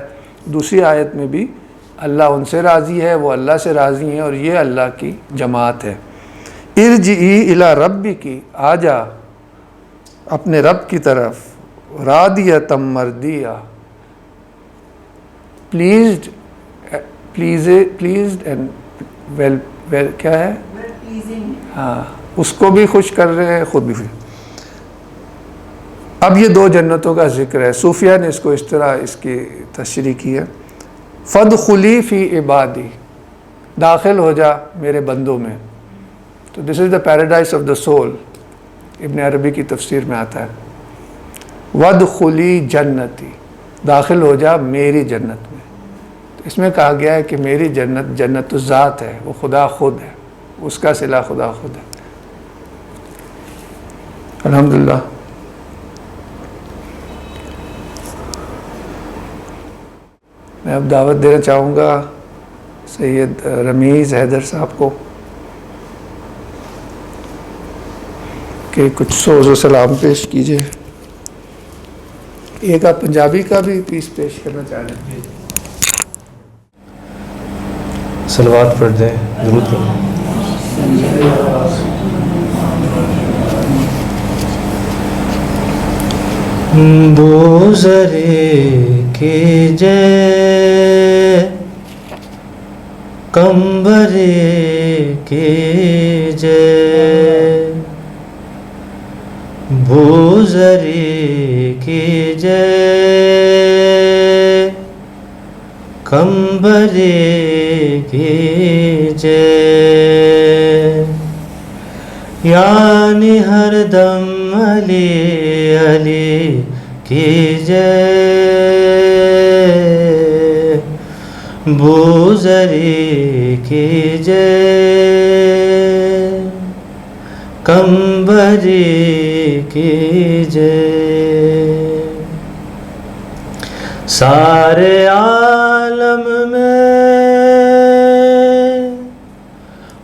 دوسری آیت میں بھی اللہ ان سے راضی ہے، وہ اللہ سے راضی ہیں، اور یہ اللہ کی جماعت ہے۔ ارجعی الی ربکی، آ جا اپنے رب کی طرف، راضیۃ مرضیہ، پلیزڈ اینڈ ویل کیا ہے، ہاں، اس کو بھی خوش کر رہے ہیں، خود بھی خوش۔ اب یہ دو جنتوں کا ذکر ہے، صوفیہ نے اس کو اس طرح اس کی تشریح کی ہے، فادخلی فی عبادی، داخل ہو جا میرے بندوں میں۔ تو this is the paradise of the soul, Ibn Arabi کی تفسیر میں آتا ہے، وادخلی جنتی، داخل ہو جا میری جنت میں۔ تو اس میں کہا گیا ہے کہ میری جنت جنت الذات ہے، وہ خدا خود ہے، اس کا صلہ خدا خود ہے۔ الحمدللہ۔ میں اب دعوت دینا چاہوں گا سید رمیز حیدر صاحب کو کہ کچھ سوز و سلام پیش کیجیے۔ ایک آپ پنجابی کا بھی پیس پیش کرنا چاہ رہے ہیں؟ صلوات پڑھ دیں، درود پڑھ دیں۔ بوزرے کے جے کمبرے کے جے، بوزرے کے جے کمبرے کے جے، یعنی ہر دم علی علی کی جے، بوزری کی جے کمبری کی جے، سارے عالم میں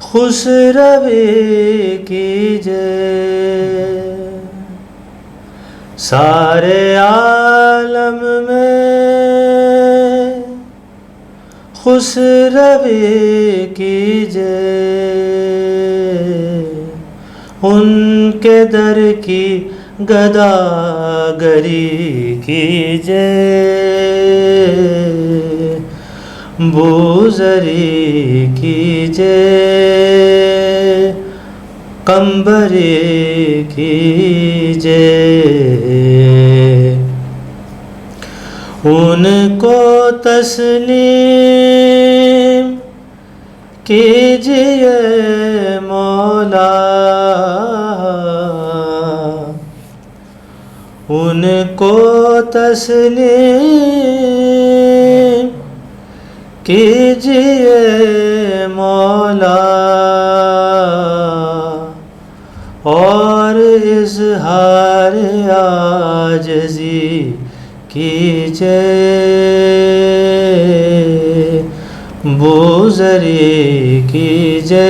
خسروی کیجے، سارے عالم میں خسروی کیجے، ان کے در کی گداگری کیجے، بوزری کیجے کمبری کیجے، ان کو تسلیم کیجئے مولا، ان کو تسلیم کیجئے مولا، اور اظہار عاجزی کیجئے، بوزری کیجئے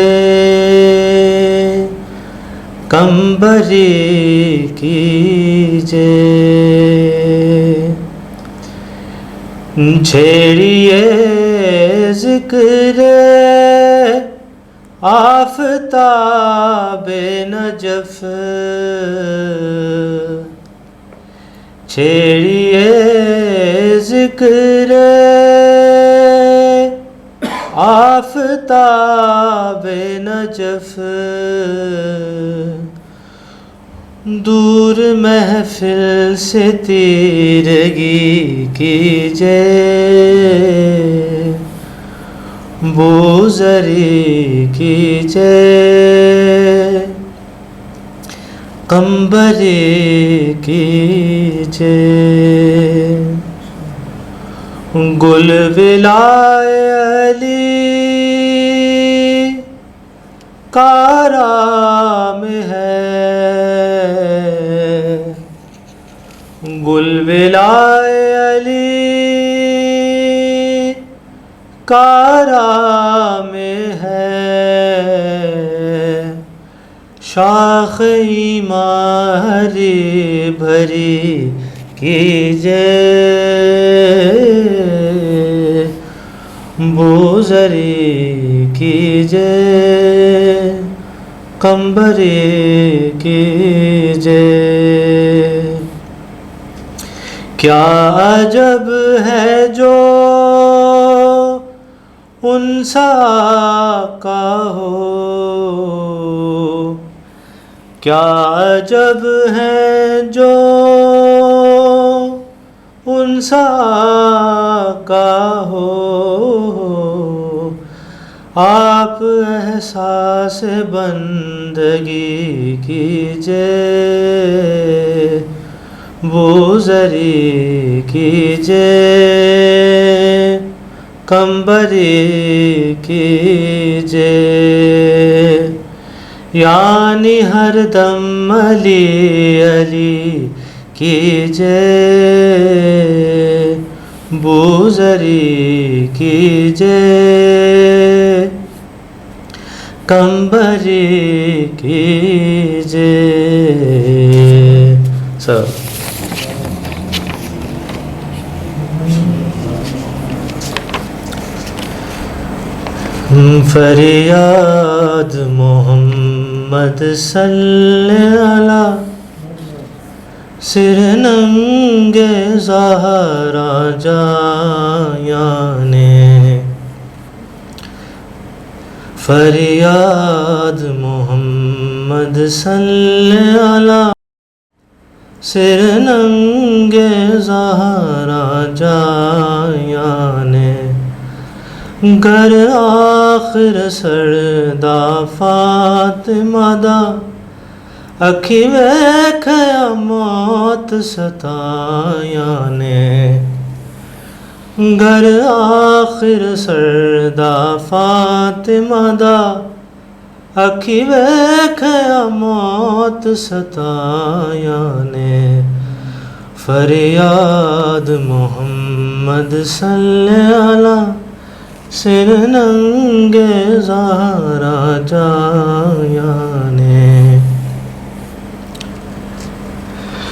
کمبری کیجے چھیڑیے ذکر آفتاب نجف چھیڑیے ذکر آفتاب نجف دور محفل سے تیرگی کیجے بوزری کیجے قمبری کیجے گل ولائے علی کارام ہے گل ولائے علی کارام ہے شاخ ایمان ہری بھری کیجے بوزری کیجے قمبری کیجے کیا عجب ہے جو انسا کا ہو کیا عجب ہے جو انسا کا ہو آپ احساس بندگی کیجے بوزری کیجے قمبری کیجے یعنی ہر دم علی علی کیجے بوزری کیجے قمبری کیجے سب فریاد محمد صلی علی سر ننگ زہرا جایانے فریاد محمد صلی علی سر ننگ زہرا جایانے گر آخر سردا فاطمہ دا اکھی ویکھیا موت ستایا نے گر آخر سردا فاطمہ دا اکھی ویکھیا موت ستایا نے فریاد محمد صلی علی سر ننگ زہرا جایا نے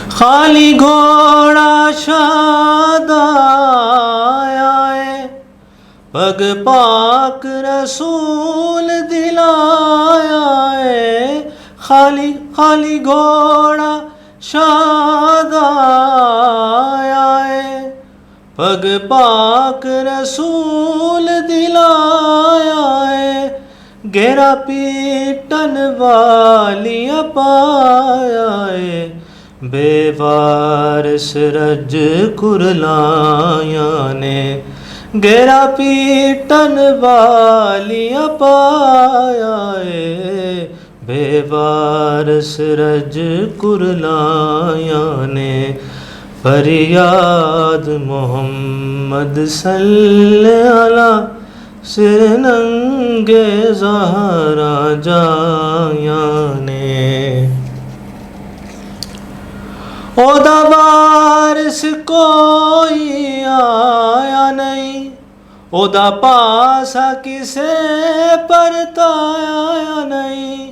خالی گھوڑا شاد آیا ہے پگ پاک رسول دلایا ہے خالی گھوڑا شاد آیا ہے پگ پاک رسول دلایا ہے گہرا پیٹن والی پایا ہے بے وارث رج کرلایا نے گہرا پیٹن والی پایا ہے بے وارث رج کرلایا نے فریاد محمد صلی علی سر ننگ زہرا جایا نے اودا وارث کوئی آیا نہیں اودا پاسا کسے پرتایا نہیں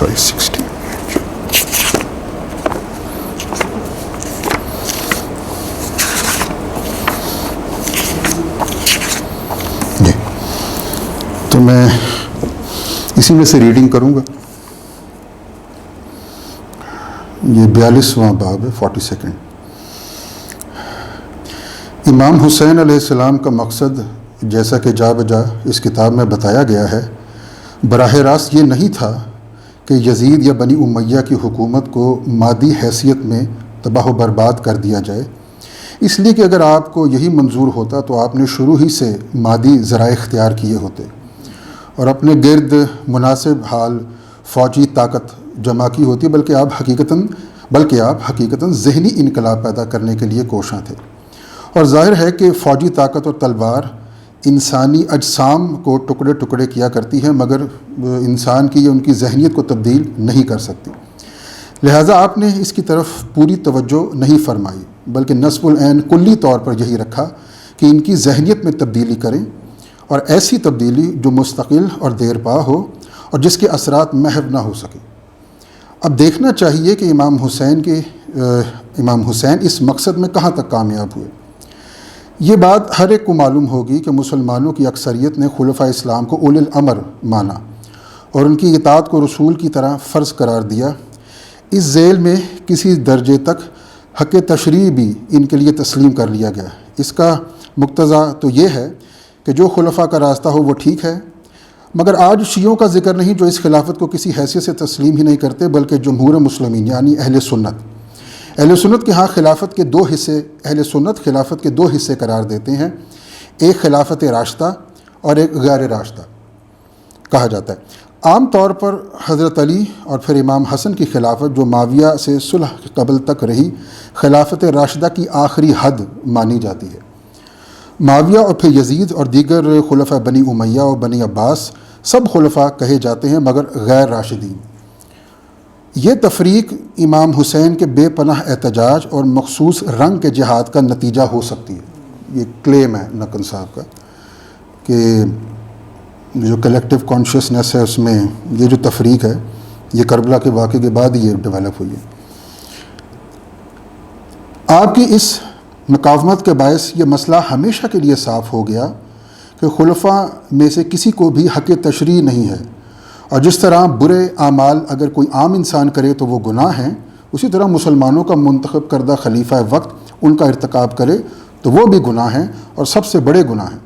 560 جی. تو میں اسی میں سے ریڈنگ کروں گا. یہ 42واں باب ہے, 42. امام حسین علیہ السلام کا مقصد جیسا کہ جا بجا اس کتاب میں بتایا گیا ہے براہ راست یہ نہیں تھا کہ یزید یا بنی امیہ کی حکومت کو مادی حیثیت میں تباہ و برباد کر دیا جائے. اس لیے کہ اگر آپ کو یہی منظور ہوتا تو آپ نے شروع ہی سے مادی ذرائع اختیار کیے ہوتے اور اپنے گرد مناسب حال فوجی طاقت جمع کی ہوتی, بلکہ آپ حقیقتاً ذہنی انقلاب پیدا کرنے کے لیے کوشاں تھے. اور ظاہر ہے کہ فوجی طاقت اور تلوار انسانی اجسام کو ٹکڑے ٹکڑے کیا کرتی ہے, مگر انسان کی یا ان کی ذہنیت کو تبدیل نہیں کر سکتی. لہٰذا آپ نے اس کی طرف پوری توجہ نہیں فرمائی, بلکہ نصب العین کلی طور پر یہی رکھا کہ ان کی ذہنیت میں تبدیلی کریں, اور ایسی تبدیلی جو مستقل اور دیرپا ہو اور جس کے اثرات محو نہ ہو سکے. اب دیکھنا چاہیے کہ امام حسین اس مقصد میں کہاں تک کامیاب ہوئے. یہ بات ہر ایک کو معلوم ہوگی کہ مسلمانوں کی اکثریت نے خلفائے اسلام کو اولی الامر مانا اور ان کی اطاعت کو رسول کی طرح فرض قرار دیا. اس ذیل میں کسی درجے تک حق تشریع بھی ان کے لیے تسلیم کر لیا گیا. اس کا مقتضا تو یہ ہے کہ جو خلفاء کا راستہ ہو وہ ٹھیک ہے, مگر آج شیعوں کا ذکر نہیں جو اس خلافت کو کسی حیثیت سے تسلیم ہی نہیں کرتے, بلکہ جمہور مسلمین یعنی اہل سنت کے ہاں خلافت کے دو حصے اہل سنت خلافت کے دو حصے قرار دیتے ہیں. ایک خلافت راشدہ اور ایک غیر راشدہ کہا جاتا ہے. عام طور پر حضرت علی اور پھر امام حسن کی خلافت جو معاویہ سے صلح کے قبل تک رہی خلافت راشدہ کی آخری حد مانی جاتی ہے. معاویہ اور پھر یزید اور دیگر خلفاء بنی امیہ اور بنی عباس سب خلفاء کہے جاتے ہیں مگر غیر راشدین. یہ تفریق امام حسین کے بے پناہ احتجاج اور مخصوص رنگ کے جہاد کا نتیجہ ہو سکتی ہے. یہ کلیم ہے نقن صاحب کا کہ جو کلیکٹیو کانشیسنیس ہے اس میں یہ جو تفریق ہے یہ کربلا کے واقعے کے بعد ہی یہ ڈیولپ ہوئی ہے. آپ کی اس مقاومت کے باعث یہ مسئلہ ہمیشہ کے لیے صاف ہو گیا کہ خلفاء میں سے کسی کو بھی حق تشریع نہیں ہے, اور جس طرح برے اعمال اگر کوئی عام انسان کرے تو وہ گناہ ہیں, اسی طرح مسلمانوں کا منتخب کردہ خلیفہ وقت ان کا ارتکاب کرے تو وہ بھی گناہ ہیں اور سب سے بڑے گناہ ہیں.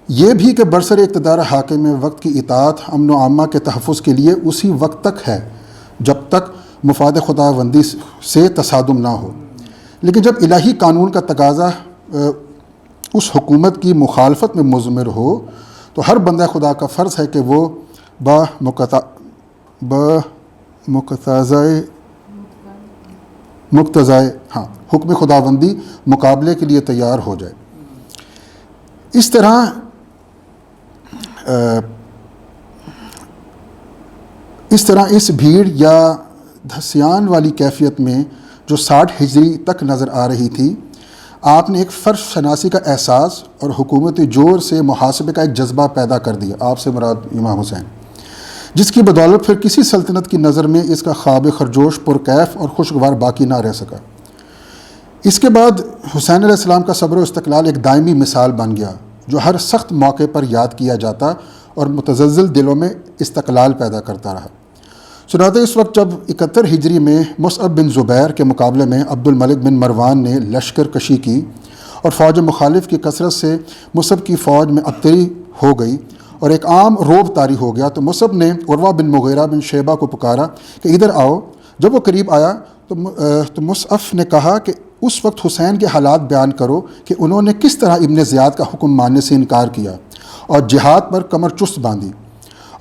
یہ بھی کہ برسر اقتدار حاکم وقت کی اطاعت امن و عامہ کے تحفظ کے لیے اسی وقت تک ہے جب تک مفاد خداوندی سے تصادم نہ ہو, لیکن جب الہی قانون کا تقاضا اس حکومت کی مخالفت میں مضمر ہو تو ہر بندہ خدا کا فرض ہے کہ وہ مقتضائے حکم خداوندی مقابلے کے لیے تیار ہو جائے. اس طرح اس بھیڑ یا دھسیان والی کیفیت میں جو 60 ہجری تک نظر آ رہی تھی, آپ نے ایک فرش شناسی کا احساس اور حکومتی جور سے محاسبے کا ایک جذبہ پیدا کر دیا, آپ سے مراد امام حسین, جس کی بدولت پھر کسی سلطنت کی نظر میں اس کا خواب خرجوش پرکیف اور خوشگوار باقی نہ رہ سکا. اس کے بعد حسین علیہ السلام کا صبر و استقلال ایک دائمی مثال بن گیا جو ہر سخت موقع پر یاد کیا جاتا اور متزلزل دلوں میں استقلال پیدا کرتا رہا. چنانچہ اس وقت جب 71 ہجری میں مصعب بن زبیر کے مقابلے میں عبد الملک بن مروان نے لشکر کشی کی اور فوج مخالف کی کثرت سے مصعب کی فوج میں ابتری ہو گئی اور ایک عام روب طاری ہو گیا, تو مصعب نے عروہ بن مغیرہ بن شیبہ کو پکارا کہ ادھر آؤ. جب وہ قریب آیا تو مصعب نے کہا کہ اس وقت حسین کے حالات بیان کرو کہ انہوں نے کس طرح ابن زیاد کا حکم ماننے سے انکار کیا اور جہاد پر کمر چست باندھی.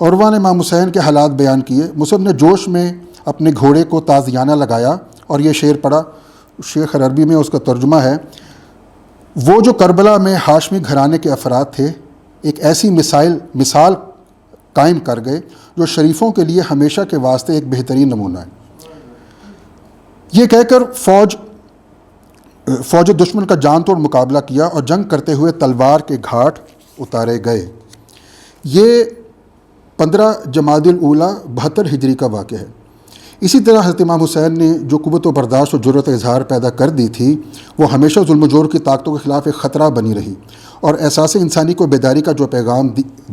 عروہ نے امام حسین کے حالات بیان کیے. مصعب نے جوش میں اپنے گھوڑے کو تازیانہ لگایا اور یہ شعر پڑھا. شیخ عربی میں اس کا ترجمہ ہے, وہ جو کربلا میں ہاشمی گھرانے کے افراد تھے ایک ایسی مثال قائم کر گئے جو شریفوں کے لیے ہمیشہ کے واسطے ایک بہترین نمونہ ہے. یہ کہہ کر فوج دشمن کا جان توڑ مقابلہ کیا اور جنگ کرتے ہوئے تلوار کے گھاٹ اتارے گئے. یہ 15 جمادی الاولیٰ 72 ہجری کا واقعہ ہے۔ اسی طرح حضرت امام حسین نے جو قوت و برداشت و جرأت اظہار پیدا کر دی تھی وہ ہمیشہ ظلم و جور کی طاقتوں کے خلاف ایک خطرہ بنی رہی، اور احساس انسانی کو بیداری کا جو پیغام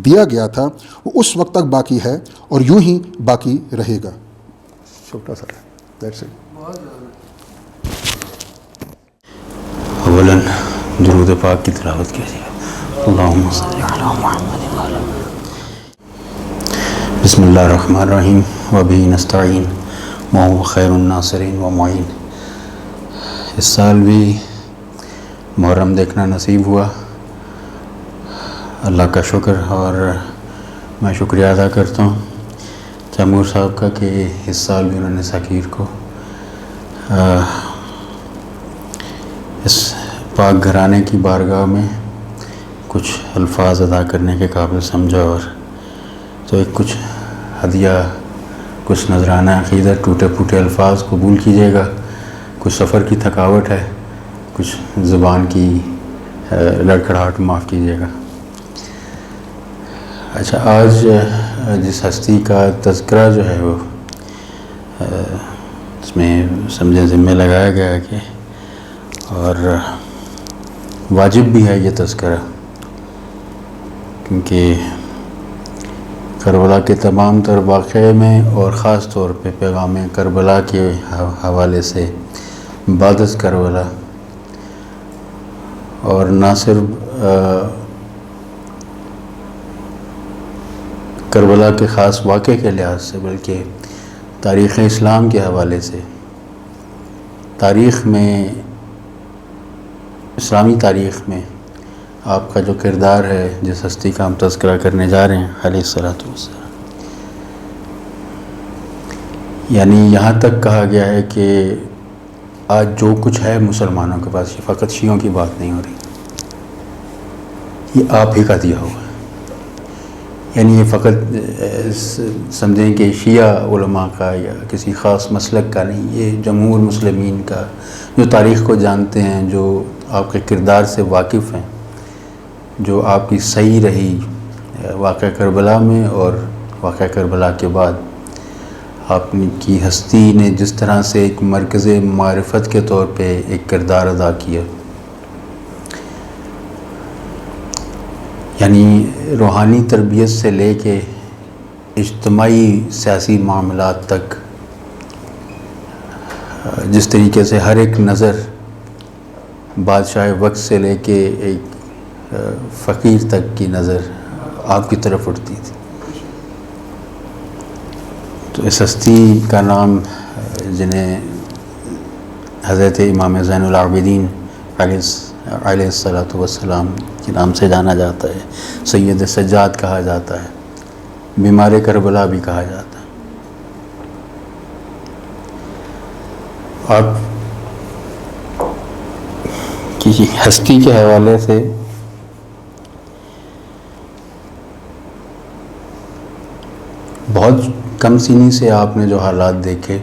دیا گیا تھا وہ اس وقت تک باقی ہے اور یوں ہی باقی رہے گا۔ چھوٹا سا دیٹس اٹ۔ اولاً درود پاک کی تلاوت کیجیے۔ اللہم صلی علی محمد وعلی بسم اللہ الرحمن الرحیم وبہ نستعین وہو خیر الناصرین و معین۔ اس سال بھی محرم دیکھنا نصیب ہوا، اللہ کا شکر، اور میں شکریہ ادا کرتا ہوں تیمور صاحب کا کہ اس سال بھی انہوں نے سکیر کو اس پاک گھرانے کی بارگاہ میں کچھ الفاظ ادا کرنے کے قابل سمجھا، اور تو ایک کچھ ہدیہ، کچھ نذرانہ عقیدت، ٹوٹے پھوٹے الفاظ قبول کیجیے گا۔ کچھ سفر کی تھکاوٹ ہے، کچھ زبان کی لڑکھڑاہٹ معاف کیجیے گا۔ اچھا، آج جس ہستی کا تذکرہ جو ہے وہ اس میں سمجھے ذمہ لگایا گیا ہے کہ اور واجب بھی ہے یہ تذکرہ، کیونکہ کربلا کے تمام تر واقعے میں اور خاص طور پہ پیغام کربلا کے حوالے سے بعد از کربلا، اور نہ صرف کربلا کے خاص واقعے کے لحاظ سے بلکہ تاریخ اسلام کے حوالے سے، تاریخ میں، اسلامی تاریخ میں آپ کا جو کردار ہے، جس ہستی کا ہم تذکرہ کرنے جا رہے ہیں علیہ الصلوۃ والسلام، یعنی یہاں تک کہا گیا ہے کہ آج جو کچھ ہے مسلمانوں کے پاس، یہ فقط شیعوں کی بات نہیں ہو رہی، یہ آپ ہی کا دیا ہوا ہے۔ یعنی یہ فقط سمجھیں کہ شیعہ علماء کا یا کسی خاص مسلک کا نہیں، یہ جمہور مسلمین کا، جو تاریخ کو جانتے ہیں، جو آپ کے کردار سے واقف ہیں، جو آپ کی صحیح رہی واقعہ کربلا میں اور واقعہ کربلا کے بعد، آپ کی ہستی نے جس طرح سے ایک مرکز معرفت کے طور پہ ایک کردار ادا کیا، یعنی روحانی تربیت سے لے کے اجتماعی سیاسی معاملات تک، جس طریقے سے ہر ایک نظر بادشاہ وقت سے لے کے ایک فقیر تک کی نظر آپ کی طرف اٹھتی تھی۔ تو اس ہستی کا نام، جنہیں حضرت امام زین العابدین علیہ الصلوۃ والسلام کے نام سے جانا جاتا ہے، سید سجاد کہا جاتا ہے، بیمار کربلا بھی کہا جاتا ہے۔ آپ کی ہستی کے حوالے سے بہت کم سنی سے آپ نے جو حالات دیکھے،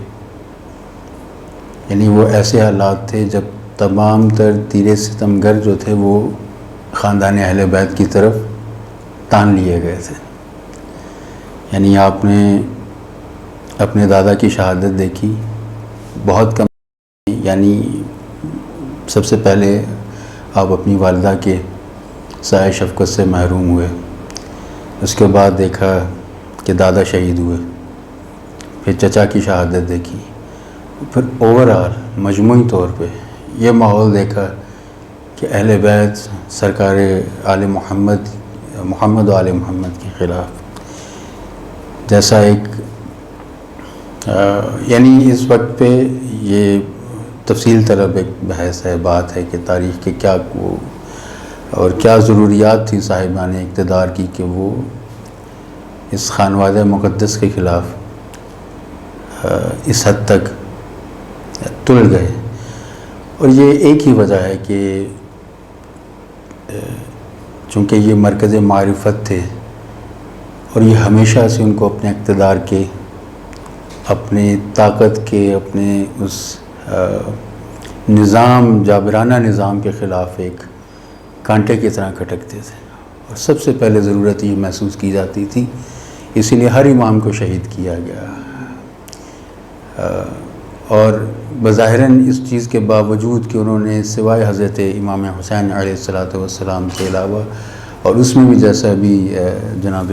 یعنی وہ ایسے حالات تھے جب تمام تر تیرے ستمگر جو تھے وہ خاندان اہل بیت کی طرف تان لیے گئے تھے۔ یعنی آپ نے اپنے دادا کی شہادت دیکھی بہت کم، یعنی سب سے پہلے آپ اپنی والدہ کے سایہ شفقت سے محروم ہوئے، اس کے بعد دیکھا کہ دادا شہید ہوئے، پھر چچا کی شہادت دیکھی، پھر اوورآل مجموعی طور پہ یہ ماحول دیکھا کہ اہل بیت سرکار آل محمد و آل محمد کے خلاف جیسا ایک یعنی اس وقت پہ یہ تفصیل طلب ایک بحث ہے، بات ہے کہ تاریخ کے کیا وہ اور کیا ضروریات تھی صاحبان اقتدار کی کہ وہ اس خانوادہ مقدس کے خلاف اس حد تک تل گئے۔ اور یہ ایک ہی وجہ ہے کہ چونکہ یہ مرکز معرفت تھے اور یہ ہمیشہ سے ان کو اپنے اقتدار کے، اپنے طاقت کے، اپنے اس نظام، جابرانہ نظام کے خلاف ایک کانٹے کی طرح کھٹکتے تھے، اور سب سے پہلے ضرورت یہ محسوس کی جاتی تھی اسی لیے ہر امام کو شہید کیا گیا. اور بظاہراً اس چیز کے باوجود کہ انہوں نے سوائے حضرت امام حسین علیہ السلام کے علاوہ، اور اس میں بھی جیسا بھی جناب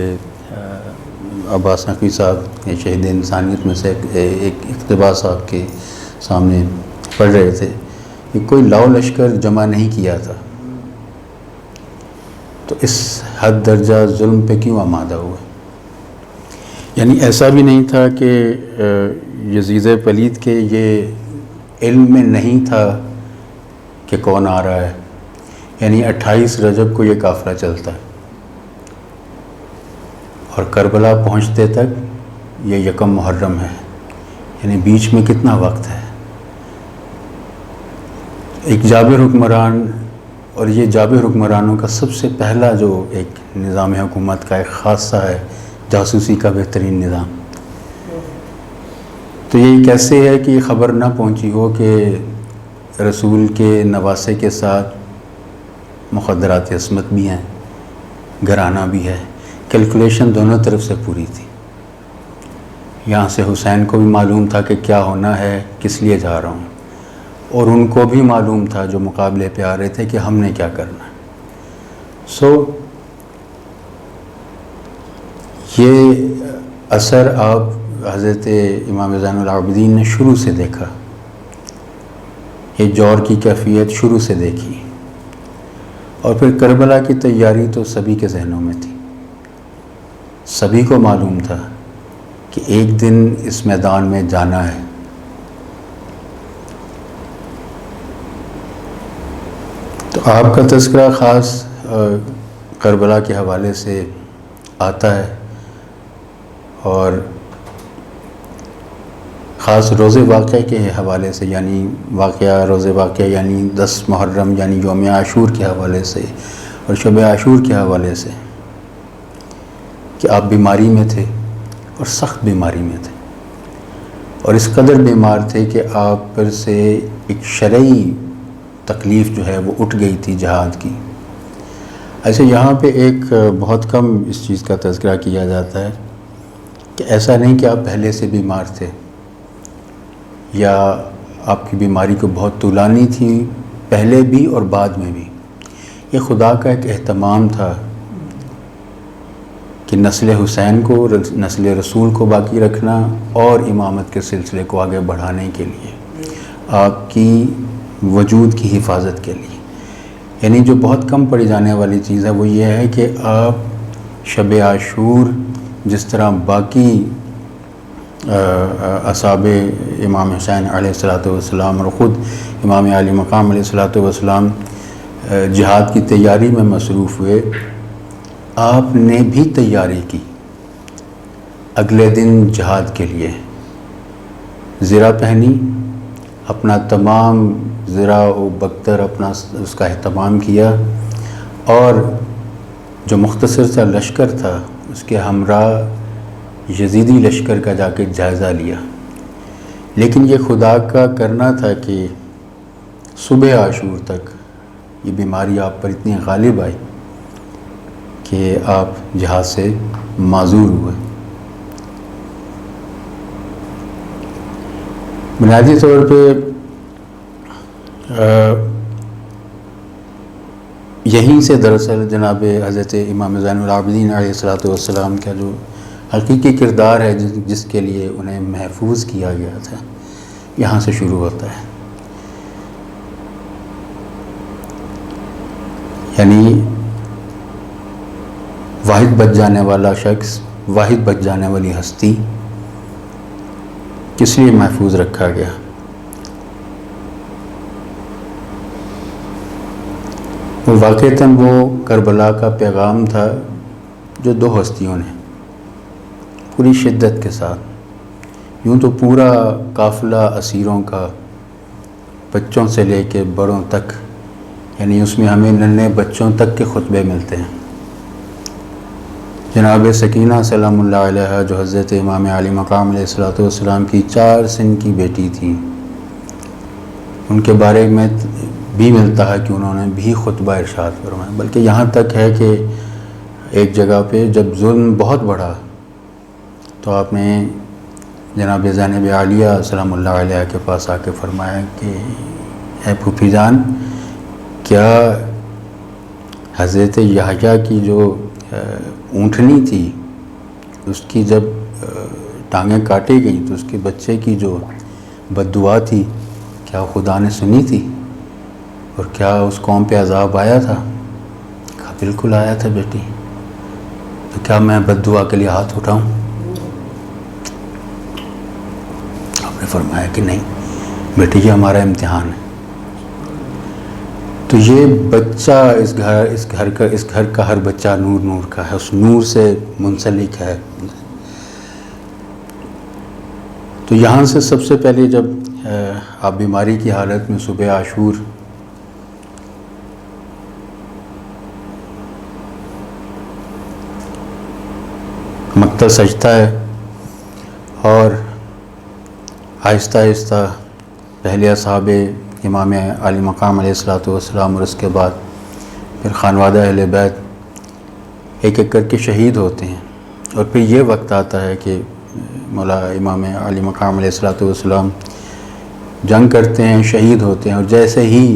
عباس نقوی صاحب شہید انسانیت میں سے ایک اقتباس صاحب کے سامنے پڑھ رہے تھے کہ کوئی لاؤ لشکر جمع نہیں کیا تھا، تو اس حد درجہ ظلم پہ کیوں آمادہ ہوئے؟ یعنی ایسا بھی نہیں تھا کہ یزید پلید کے یہ علم میں نہیں تھا کہ کون آ رہا ہے. یعنی 28 رجب کو یہ قافلہ چلتا ہے اور کربلا پہنچتے تک یہ 1 محرم ہے. یعنی بیچ میں کتنا وقت ہے. ایک جابر حکمران، اور یہ جابر حکمرانوں کا سب سے پہلا جو ایک نظام حکومت کا ایک خاصہ ہے، جاسوسی کا بہترین نظام. تو یہ کیسے ہے کہ یہ خبر نہ پہنچی ہو کہ رسول کے نواسے کے ساتھ مخدرات عصمت بھی ہیں، گھرانہ بھی ہے. کیلکولیشن دونوں طرف سے پوری تھی. یہاں سے حسین کو بھی معلوم تھا کہ کیا ہونا ہے، کس لیے جا رہا ہوں، اور ان کو بھی معلوم تھا جو مقابلے پہ آ رہے تھے کہ ہم نے کیا کرنا ہے. یہ اثر آپ حضرت امام زین العابدین نے شروع سے دیکھا. یہ جور کی کیفیت شروع سے دیکھی. اور پھر کربلا کی تیاری تو سبھی کے ذہنوں میں تھی. سبھی کو معلوم تھا کہ ایک دن اس میدان میں جانا ہے. تو آپ کا تذکرہ خاص کربلا کے حوالے سے آتا ہے، اور خاص روز واقعہ کے حوالے سے، یعنی روز واقعہ یعنی 10 محرم یعنی یوم عاشور کے حوالے سے اور شب عاشور کے حوالے سے، کہ آپ بیماری میں تھے اور سخت بیماری میں تھے، اور اس قدر بیمار تھے کہ آپ پر سے ایک شرعی تکلیف جو ہے وہ اٹھ گئی تھی جہاد کی. ایسے یہاں پہ ایک بہت کم اس چیز کا تذکرہ کیا جاتا ہے کہ ایسا نہیں کہ آپ پہلے سے بیمار تھے یا آپ کی بیماری کو بہت طولانی تھی، پہلے بھی اور بعد میں بھی. یہ خدا کا ایک اہتمام تھا کہ نسل حسین کو، نسل رسول کو باقی رکھنا اور امامت کے سلسلے کو آگے بڑھانے کے لیے، آپ کی وجود کی حفاظت کے لیے. یعنی جو بہت کم پڑھی جانے والی چیز ہے وہ یہ ہے کہ آپ شب عاشور جس طرح باقی اصحاب امام حسین علیہ السلام اور خود امام علی مقام علیہ السلام جہاد کی تیاری میں مصروف ہوئے، آپ نے بھی تیاری کی اگلے دن جہاد کے لیے. زرہ پہنی، اپنا تمام زرہ و بختر اپنا اس کا اہتمام کیا، اور جو مختصر سا لشکر تھا اس کے ہمراہ یزیدی لشکر کا جا کے جائزہ لیا. لیکن یہ خدا کا کرنا تھا کہ صبح عاشور تک یہ بیماری آپ پر اتنی غالب آئی کہ آپ جہاد سے معذور ہوئے. بنیادی طور پہ یہیں سے دراصل جناب حضرت امام زین العابدین علیہ السلام کا جو حقیقی کردار ہے جس کے لیے انہیں محفوظ کیا گیا تھا، یہاں سے شروع ہوتا ہے. یعنی واحد بچ جانے والا شخص، واحد بچ جانے والی ہستی کس لیے محفوظ رکھا گیا؟ واقعتاً وہ کربلا کا پیغام تھا جو 2 ہستیوں نے پوری شدت کے ساتھ، یوں تو پورا قافلہ اسیروں کا بچوں سے لے کے بڑوں تک، یعنی اس میں ہمیں ننھے بچوں تک کے خطبے ملتے ہیں. جناب سکینہ سلام اللہ علیہ جو حضرت امام علی مقام علیہ السلام کی 4 سن کی بیٹی تھیں، ان کے بارے میں بھی ملتا ہے کہ انہوں نے بھی خطبہ ارشاد فرمایا. بلکہ یہاں تک ہے کہ ایک جگہ پہ جب ظلم بہت بڑھا تو آپ نے جناب زینب عالیہ سلام اللہ علیہ کے پاس آ کے فرمایا کہ اے پھوپھی جان، کیا حضرت یحییٰ کی جو اونٹنی تھی اس کی جب ٹانگیں کاٹی گئیں تو اس کے بچے کی جو بد دعا تھی کیا خدا نے سنی تھی، اور کیا اس قوم پہ عذاب آیا تھا؟ کہا بالکل آیا تھا بیٹی، تو کیا میں بد دعا کے لیے ہاتھ اٹھاؤں؟ آپ نے فرمایا کہ نہیں بیٹی، یہ ہمارا امتحان ہے۔ تو یہ بچہ اس گھر کا ہر بچہ نور کا ہے، اس نور سے منسلک ہے۔ تو یہاں سے سب سے پہلے جب آپ بیماری کی حالت میں صبح عاشور مقتل سجدہ ہے، اور آہستہ آہستہ پہلے اصحاب امام علی مقام علیہ الصلوۃ والسلام اور اس کے بعد پھر خانوادہ اہل بیت ایک ایک کر کے شہید ہوتے ہیں، اور پھر یہ وقت آتا ہے کہ مولا امام علی مقام علیہ الصلوۃ والسلام جنگ کرتے ہیں، شہید ہوتے ہیں، اور جیسے ہی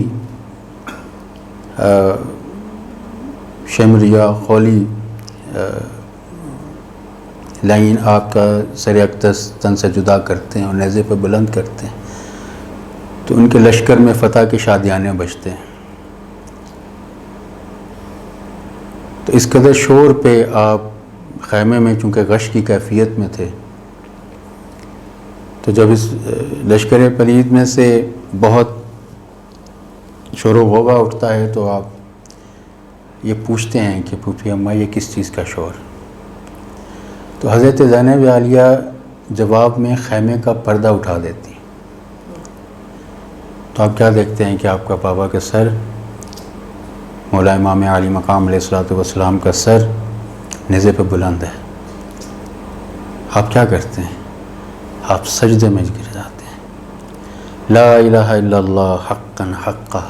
شمر یا خولی لائن آپ کا سر اقدس تن سے جدا کرتے ہیں اور نیزے پہ بلند کرتے ہیں، تو ان کے لشکر میں فتح کے شادیانے بجتے ہیں۔ تو اس قدر شور پہ آپ خیمے میں چونکہ غش کی کیفیت میں تھے، تو جب اس لشکر پلید میں سے بہت شور و غوغا اٹھتا ہے تو آپ یہ پوچھتے ہیں کہ پھوپھی اماں یہ کس چیز کا شور؟ تو حضرت زینب عالیہ جواب میں خیمے کا پردہ اٹھا دیتی، تو آپ کیا دیکھتے ہیں کہ آپ کا بابا کا سر، مولا امام علی مقام علیہ الصلوۃ والسلام کا سر نیزے پہ بلند ہے۔ آپ کیا کرتے ہیں؟ آپ سجدے میں گر جاتے ہیں، لا الہ الا اللہ حقا حقا،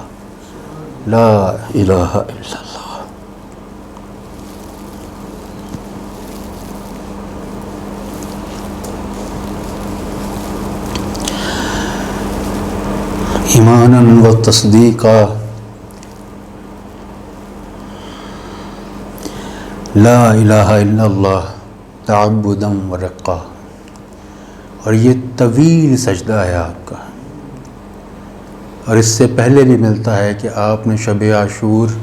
لا الہ الا اللہ۔ ایمانا و تصدیقا، لا الہ الا اللہ تعبدا و رقا۔ اور یہ طویل سجدہ ہے آپ کا، اور اس سے پہلے بھی ملتا ہے کہ آپ نے شب عاشور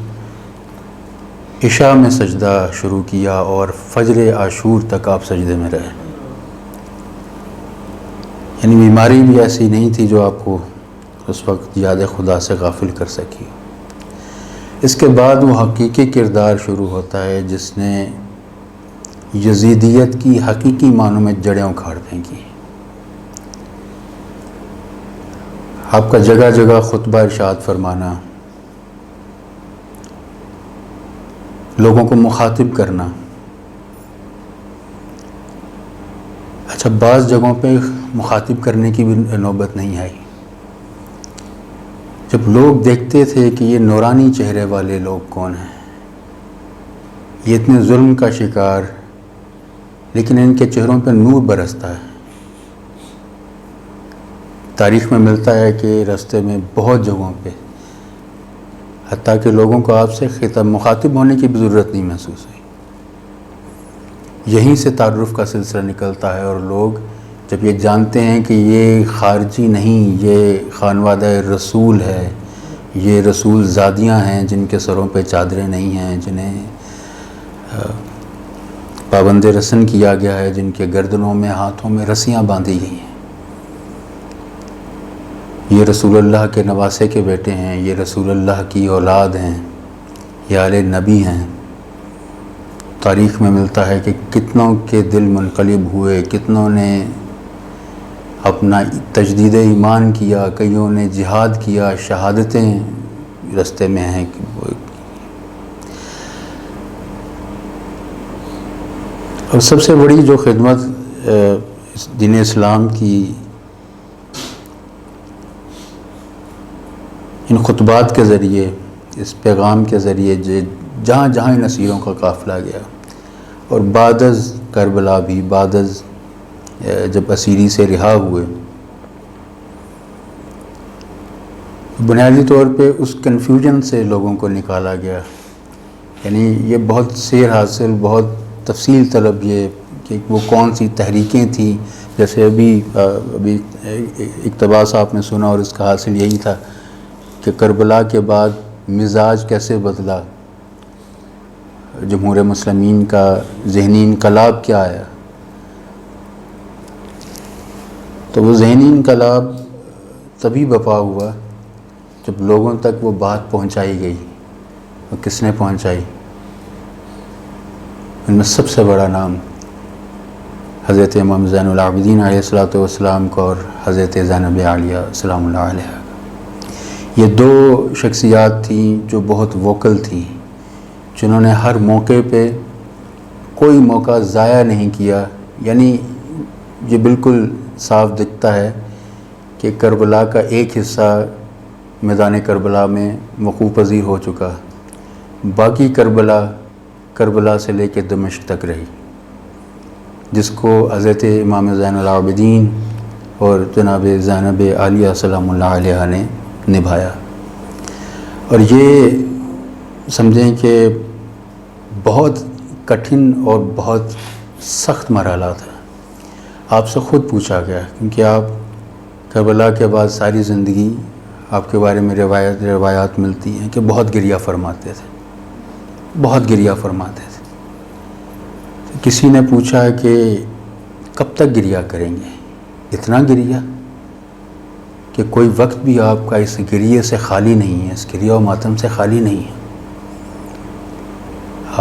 عشاء میں سجدہ شروع کیا اور فجر عاشور تک آپ سجدے میں رہے، یعنی بیماری بھی ایسی نہیں تھی جو آپ کو اس وقت یاد خدا سے غافل کر سکی۔ اس کے بعد وہ حقیقی کردار شروع ہوتا ہے جس نے یزیدیت کی حقیقی معنوں میں جڑیں اکھاڑ پھینکی۔ آپ کا جگہ جگہ خطبہ ارشاد فرمانا، لوگوں کو مخاطب کرنا۔ اچھا، بعض جگہوں پہ مخاطب کرنے کی بھی نوبت نہیں آئی، جب لوگ دیکھتے تھے کہ یہ نورانی چہرے والے لوگ کون ہیں، یہ اتنے ظلم کا شکار، لیکن ان کے چہروں پہ نور برستا ہے۔ تاریخ میں ملتا ہے کہ راستے میں بہت جگہوں پہ حتیٰ کہ لوگوں کو آپ سے مخاطب ہونے کی بھی ضرورت نہیں محسوس ہوئی، یہیں سے تعارف کا سلسلہ نکلتا ہے، اور لوگ جب یہ جانتے ہیں کہ یہ خارجی نہیں، یہ خانوادہ رسول ہے، یہ رسول زادیاں ہیں جن کے سروں پہ چادریں نہیں ہیں، جنہیں پابند رسن کیا گیا ہے، جن کے گردنوں میں ہاتھوں میں رسیاں باندھی گئی ہیں، یہ رسول اللہ کے نواسے کے بیٹے ہیں، یہ رسول اللہ کی اولاد ہیں، یہ آل نبی ہیں۔ تاریخ میں ملتا ہے کہ کتنوں کے دل منقلب ہوئے، کتنوں نے اپنا تجدید ایمان کیا، کئیوں نے جہاد کیا، شہادتیں راستے میں ہیں۔ اور سب سے بڑی جو خدمت دین اسلام کی ان خطبات کے ذریعے، اس پیغام کے ذریعے جہاں جہاں ان اسیروں کا قافلہ گیا، اور بعد از کربلا بھی، بعد از جب اسیری سے رہا ہوئے، بنیادی طور پہ اس کنفیوژن سے لوگوں کو نکالا گیا. یعنی یہ بہت سیر حاصل، بہت تفصیل طلب یہ کہ وہ کون سی تحریکیں تھیں. جیسے ابھی اقتباس آپ نے سنا اور اس کا حاصل یہی تھا کہ کربلا کے بعد مزاج کیسے بدلا، جمہور مسلمین کا ذہنی انقلاب کیا آیا. تو وہ ذہنی انقلاب تبھی بپا ہوا جب لوگوں تک وہ بات پہنچائی گئی. اور کس نے پہنچائی؟ ان میں سب سے بڑا نام حضرت امام زین العابدین علیہ الصلوۃ والسلام کو اور حضرت زینب عالیہ سلام اللہ علیہ. یہ دو شخصیات تھیں جو بہت ووکل تھیں، جنہوں نے ہر موقع پہ کوئی موقع ضائع نہیں کیا. یعنی یہ بالکل صاف دکھتا ہے کہ کربلا کا ایک حصہ میدان کربلا میں وقوع پذیر ہو چکا، باقی کربلا سے لے کے دمشق تک رہی، جس کو حضرت امام زین العابدین اور جناب زینب عالیہ سلام اللہ علیہ نے نبھایا. اور یہ سمجھیں کہ بہت کٹھن اور بہت سخت مرحلہ تھا. آپ سے خود پوچھا گیا، کیونکہ آپ کربلا کے بعد ساری زندگی آپ کے بارے میں روایات ملتی ہیں کہ بہت گریہ فرماتے تھے، بہت گریہ فرماتے تھے. کسی نے پوچھا کہ کب تک گریہ کریں گے؟ اتنا گریہ کہ کوئی وقت بھی آپ کا اس گریہ سے خالی نہیں ہے، اس گریہ و ماتم سے خالی نہیں ہے.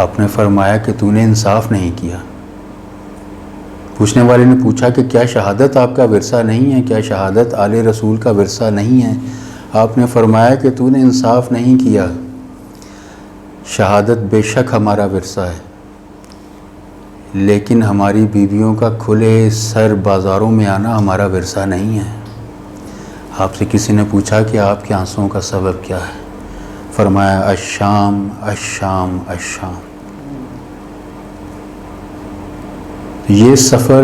آپ نے فرمایا کہ تو نے انصاف نہیں کیا. پوچھنے والے نے پوچھا کہ کیا شہادت آپ کا ورثہ نہیں ہے؟ کیا شہادت آل رسول کا ورثہ نہیں ہے؟ آپ نے فرمایا کہ تو نے انصاف نہیں کیا. شہادت بے شک ہمارا ورثہ ہے، لیکن ہماری بیویوں کا کھلے سر بازاروں میں آنا ہمارا ورثہ نہیں ہے. آپ سے کسی نے پوچھا کہ آپ کے آنسوؤں کا سبب کیا ہے؟ فرمایا الشام الشام الشام. یہ سفر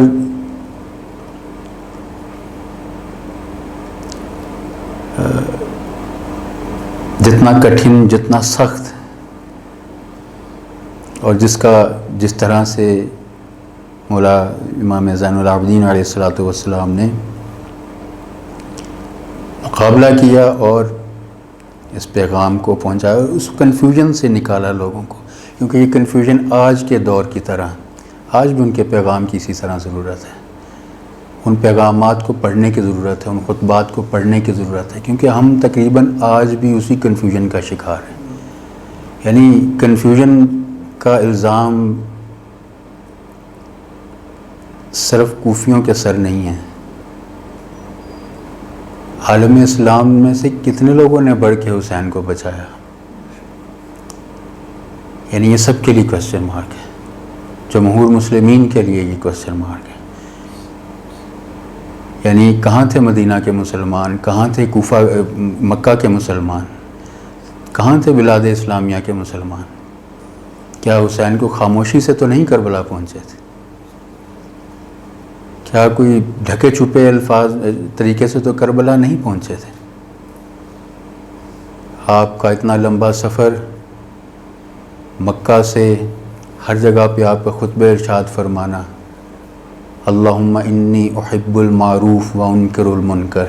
جتنا کٹھن، جتنا سخت، اور جس طرح سے مولا امام زین العابدین علیہ الصلوۃ والسلام نے مقابلہ کیا اور اس پیغام کو پہنچایا، اس کنفیوژن سے نکالا لوگوں کو. کیونکہ یہ کنفیوژن آج کے دور کی طرح، آج بھی ان کے پیغام کی اسی طرح ضرورت ہے. ان پیغامات کو پڑھنے کی ضرورت ہے، ان خطبات کو پڑھنے کی ضرورت ہے، کیونکہ ہم تقریباً آج بھی اسی کنفیوژن کا شکار ہیں. یعنی کنفیوژن کا الزام صرف کوفیوں کے سر نہیں ہے. عالم اسلام میں سے کتنے لوگوں نے بڑھ کے حسین کو بچایا؟ یعنی یہ سب کے لیے کوسچن مارک ہے. جمہور مسلمین کے لیے یہ کوسچن مارک ہے. یعنی کہاں تھے مدینہ کے مسلمان؟ کہاں تھے مکہ کے مسلمان؟ کہاں تھے بلاد اسلامیہ کے مسلمان؟ کیا حسین کو خاموشی سے تو نہیں کربلا پہنچے تھے؟ کیا کوئی ڈھکے چھپے الفاظ طریقے سے تو کربلا نہیں پہنچے تھے؟ آپ کا اتنا لمبا سفر، مکہ سے ہر جگہ پہ آپ کا خطبہ ارشاد فرمانا اللہم انی احب المعروف و انکر المنکر،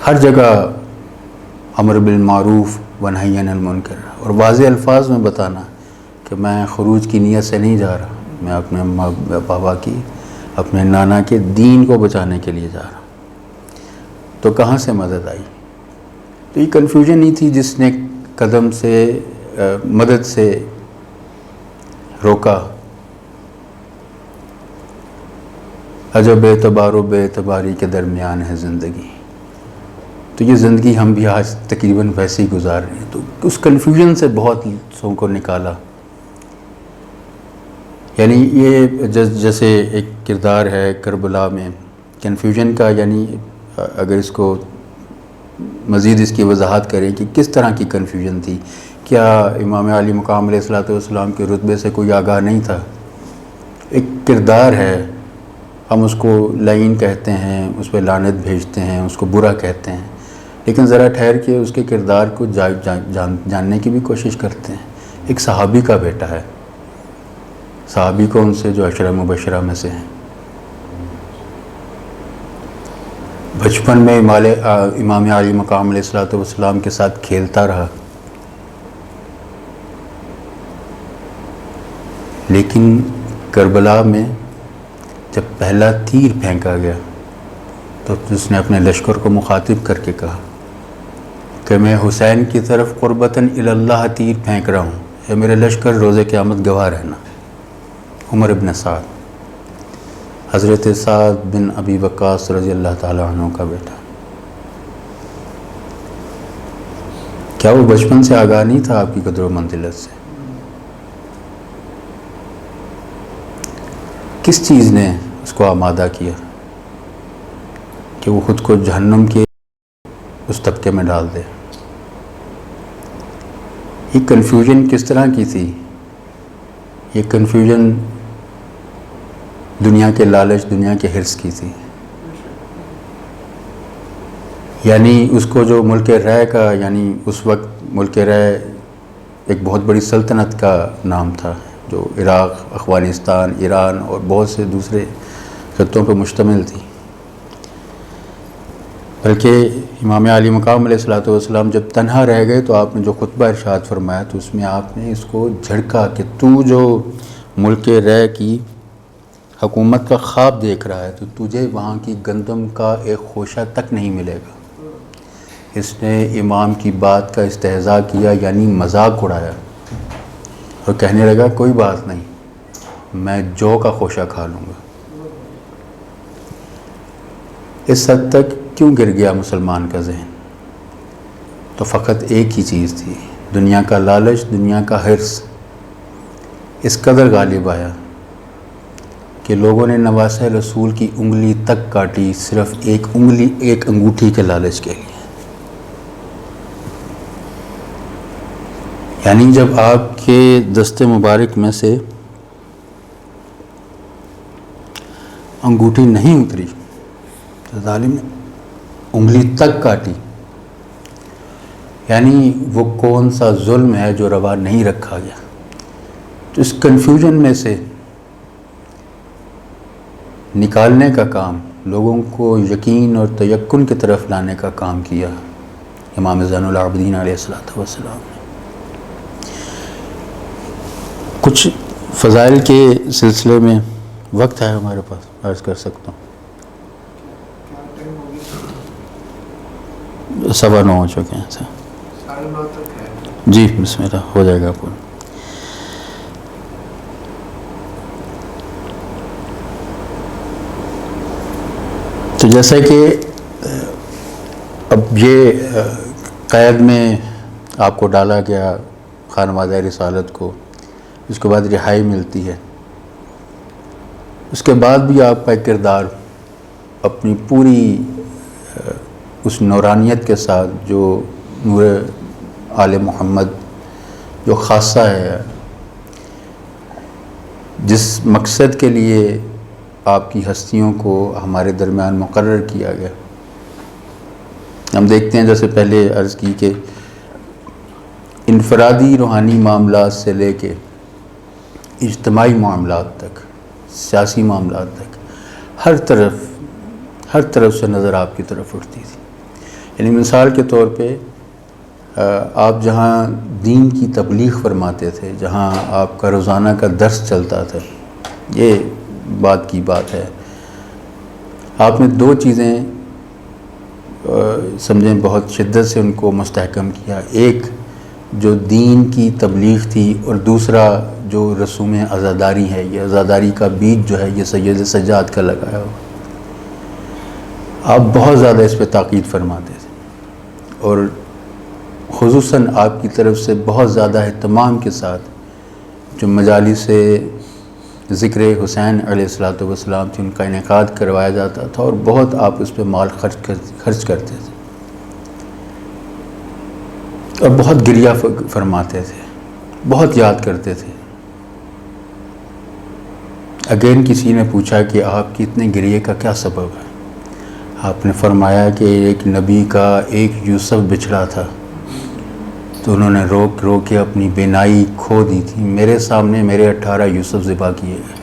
ہر جگہ امر بالمعروف و نہی عن المنکر، اور واضح الفاظ میں بتانا کہ میں خروج کی نیت سے نہیں جا رہا، میں اپنے ماں بابا کی، اپنے نانا کے دین کو بچانے کے لیے جا رہا ہوں. تو کہاں سے مدد آئی؟ تو یہ کنفیوژن ہی تھی جس نے قدم سے مدد سے روکا. عجب اعتبار و بے اعتباری کے درمیان ہے زندگی. تو یہ زندگی ہم بھی آج تقریباً ویسے ہی گزار رہے ہیں. تو اس کنفیوژن سے بہت لوگوں کو نکالا. یعنی یہ جیسے ایک کردار ہے کربلا میں کنفیوژن کا، یعنی اگر اس کو مزید اس کی وضاحت کریں کہ کس طرح کی کنفیوژن تھی. کیا امام علی مقام علیہ الصلوۃ والسلام کے رتبے سے کوئی آگاہ نہیں تھا؟ ایک کردار ہے ہم اس کو لعین کہتے ہیں، اس پہ لعنت بھیجتے ہیں، اس کو برا کہتے ہیں، لیکن ذرا ٹھہر کے اس کے کردار کو جاننے کی بھی کوشش کرتے ہیں۔ ایک صحابی کا بیٹا ہے، صحابی کون سے؟ جو عشرہ مبشرہ میں سے ہیں۔ بچپن میں امام علی مقام علیہ الصلوۃ والسلام کے ساتھ کھیلتا رہا، لیکن کربلا میں جب پہلا تیر پھینکا گیا تو اس نے اپنے لشکر کو مخاطب کر کے کہا کہ میں حسین کی طرف قربتاً الی اللہ تیر پھینک رہا ہوں، اے میرے لشکر روز قیامت گواہ رہنا۔ عمر ابن سعد، حضرت سعد بن ابی وقاص رضی اللہ تعالیٰ عنہ کا بیٹا، کیا وہ بچپن سے آگاہ نہیں تھا آپ کی قدر و منزلت سے؟ کس چیز نے اس کو آمادہ کیا کہ وہ خود کو جہنم کے اس طبقے میں ڈال دے؟ یہ کنفیوژن کس طرح کی تھی؟ یہ کنفیوژن دنیا کے لالچ، دنیا کے حرص کی تھی۔ یعنی اس کو جو ملک رے کا، یعنی اس وقت ملک رے ایک بہت بڑی سلطنت کا نام تھا جو عراق، افغانستان، ایران اور بہت سے دوسرے خطوں پہ مشتمل تھی۔ بلکہ امام علی مقام علیہ الصلوۃ والسلام جب تنہا رہ گئے تو آپ نے جو خطبہ ارشاد فرمایا تو اس میں آپ نے اس کو جھڑکا کہ تو جو ملک رے کی حکومت کا خواب دیکھ رہا ہے تو تجھے وہاں کی گندم کا ایک خوشہ تک نہیں ملے گا۔ اس نے امام کی بات کا استہزاء کیا، یعنی مذاق اڑایا، اور کہنے لگا کوئی بات نہیں، میں جو کا خوشہ کھا لوں گا۔ اس حد تک کیوں گر گیا مسلمان کا ذہن؟ تو فقط ایک ہی چیز تھی، دنیا کا لالچ، دنیا کا حرص اس قدر غالب آیا کہ لوگوں نے نواسہ رسول کی انگلی تک کاٹی، صرف ایک انگلی، ایک انگوٹھی کے لالچ کے لیے۔ یعنی جب آپ کے دست مبارک میں سے انگوٹھی نہیں اتری تو ظالم نے انگلی تک کاٹی، یعنی وہ کون سا ظلم ہے جو روا نہیں رکھا گیا؟ تو اس کنفیوژن میں سے نکالنے کا کام، لوگوں کو یقین اور تیقن کی طرف لانے کا کام کیا امام زین العابدین علیہ الصلوۃ والسلام نے۔ کچھ فضائل کے سلسلے میں وقت ہے ہمارے پاس، عرض کر سکتا ہوں۔ 9:15 ہو چکے ہیں سر۔ 9:30 تک ہے جی بسم اللہ، ہو جائے گا پورا۔ تو جیسا کہ اب یہ قید میں آپ کو ڈالا گیا خانوادہ رسالت کو، اس کے بعد رہائی ملتی ہے، اس کے بعد بھی آپ کا کردار اپنی پوری اس نورانیت کے ساتھ جو نور آل محمد جو خاصہ ہے، جس مقصد کے لیے آپ کی ہستیوں کو ہمارے درمیان مقرر کیا گیا۔ ہم دیکھتے ہیں جیسے پہلے عرض کی کہ انفرادی روحانی معاملات سے لے کے اجتماعی معاملات تک، سیاسی معاملات تک، ہر طرف سے نظر آپ کی طرف اٹھتی تھی۔ یعنی مثال کے طور پہ آپ جہاں دین کی تبلیغ فرماتے تھے، جہاں آپ کا روزانہ کا درس چلتا تھا، یہ بات کی بات ہے، آپ نے دو چیزیں سمجھیں بہت شدت سے ان کو مستحکم کیا، ایک جو دین کی تبلیغ تھی، اور دوسرا جو رسوم عزاداری ہے، یہ عزاداری کا بیج جو ہے یہ سید سجاد کا لگایا ہوا۔ آپ بہت زیادہ اس پہ تاکید فرماتے تھے، اور خصوصاً آپ کی طرف سے بہت زیادہ اہتمام کے ساتھ جو مجالس ذکر حسین علیہ الصلوۃ والسلام تھی ان کا انعقاد کروایا جاتا تھا، اور بہت آپ اس پہ مال خرچ کرتے تھے، اور بہت گریہ فرماتے تھے، بہت یاد کرتے تھے۔ اگین کسی نے پوچھا کہ آپ کی اتنے گریے کا کیا سبب ہے؟ آپ نے فرمایا کہ ایک نبی کا ایک یوسف بچھڑا تھا تو انہوں نے روک روک کے اپنی بینائی کھو دی تھی، میرے سامنے میرے 18 یوسف ذبح کیے گئے۔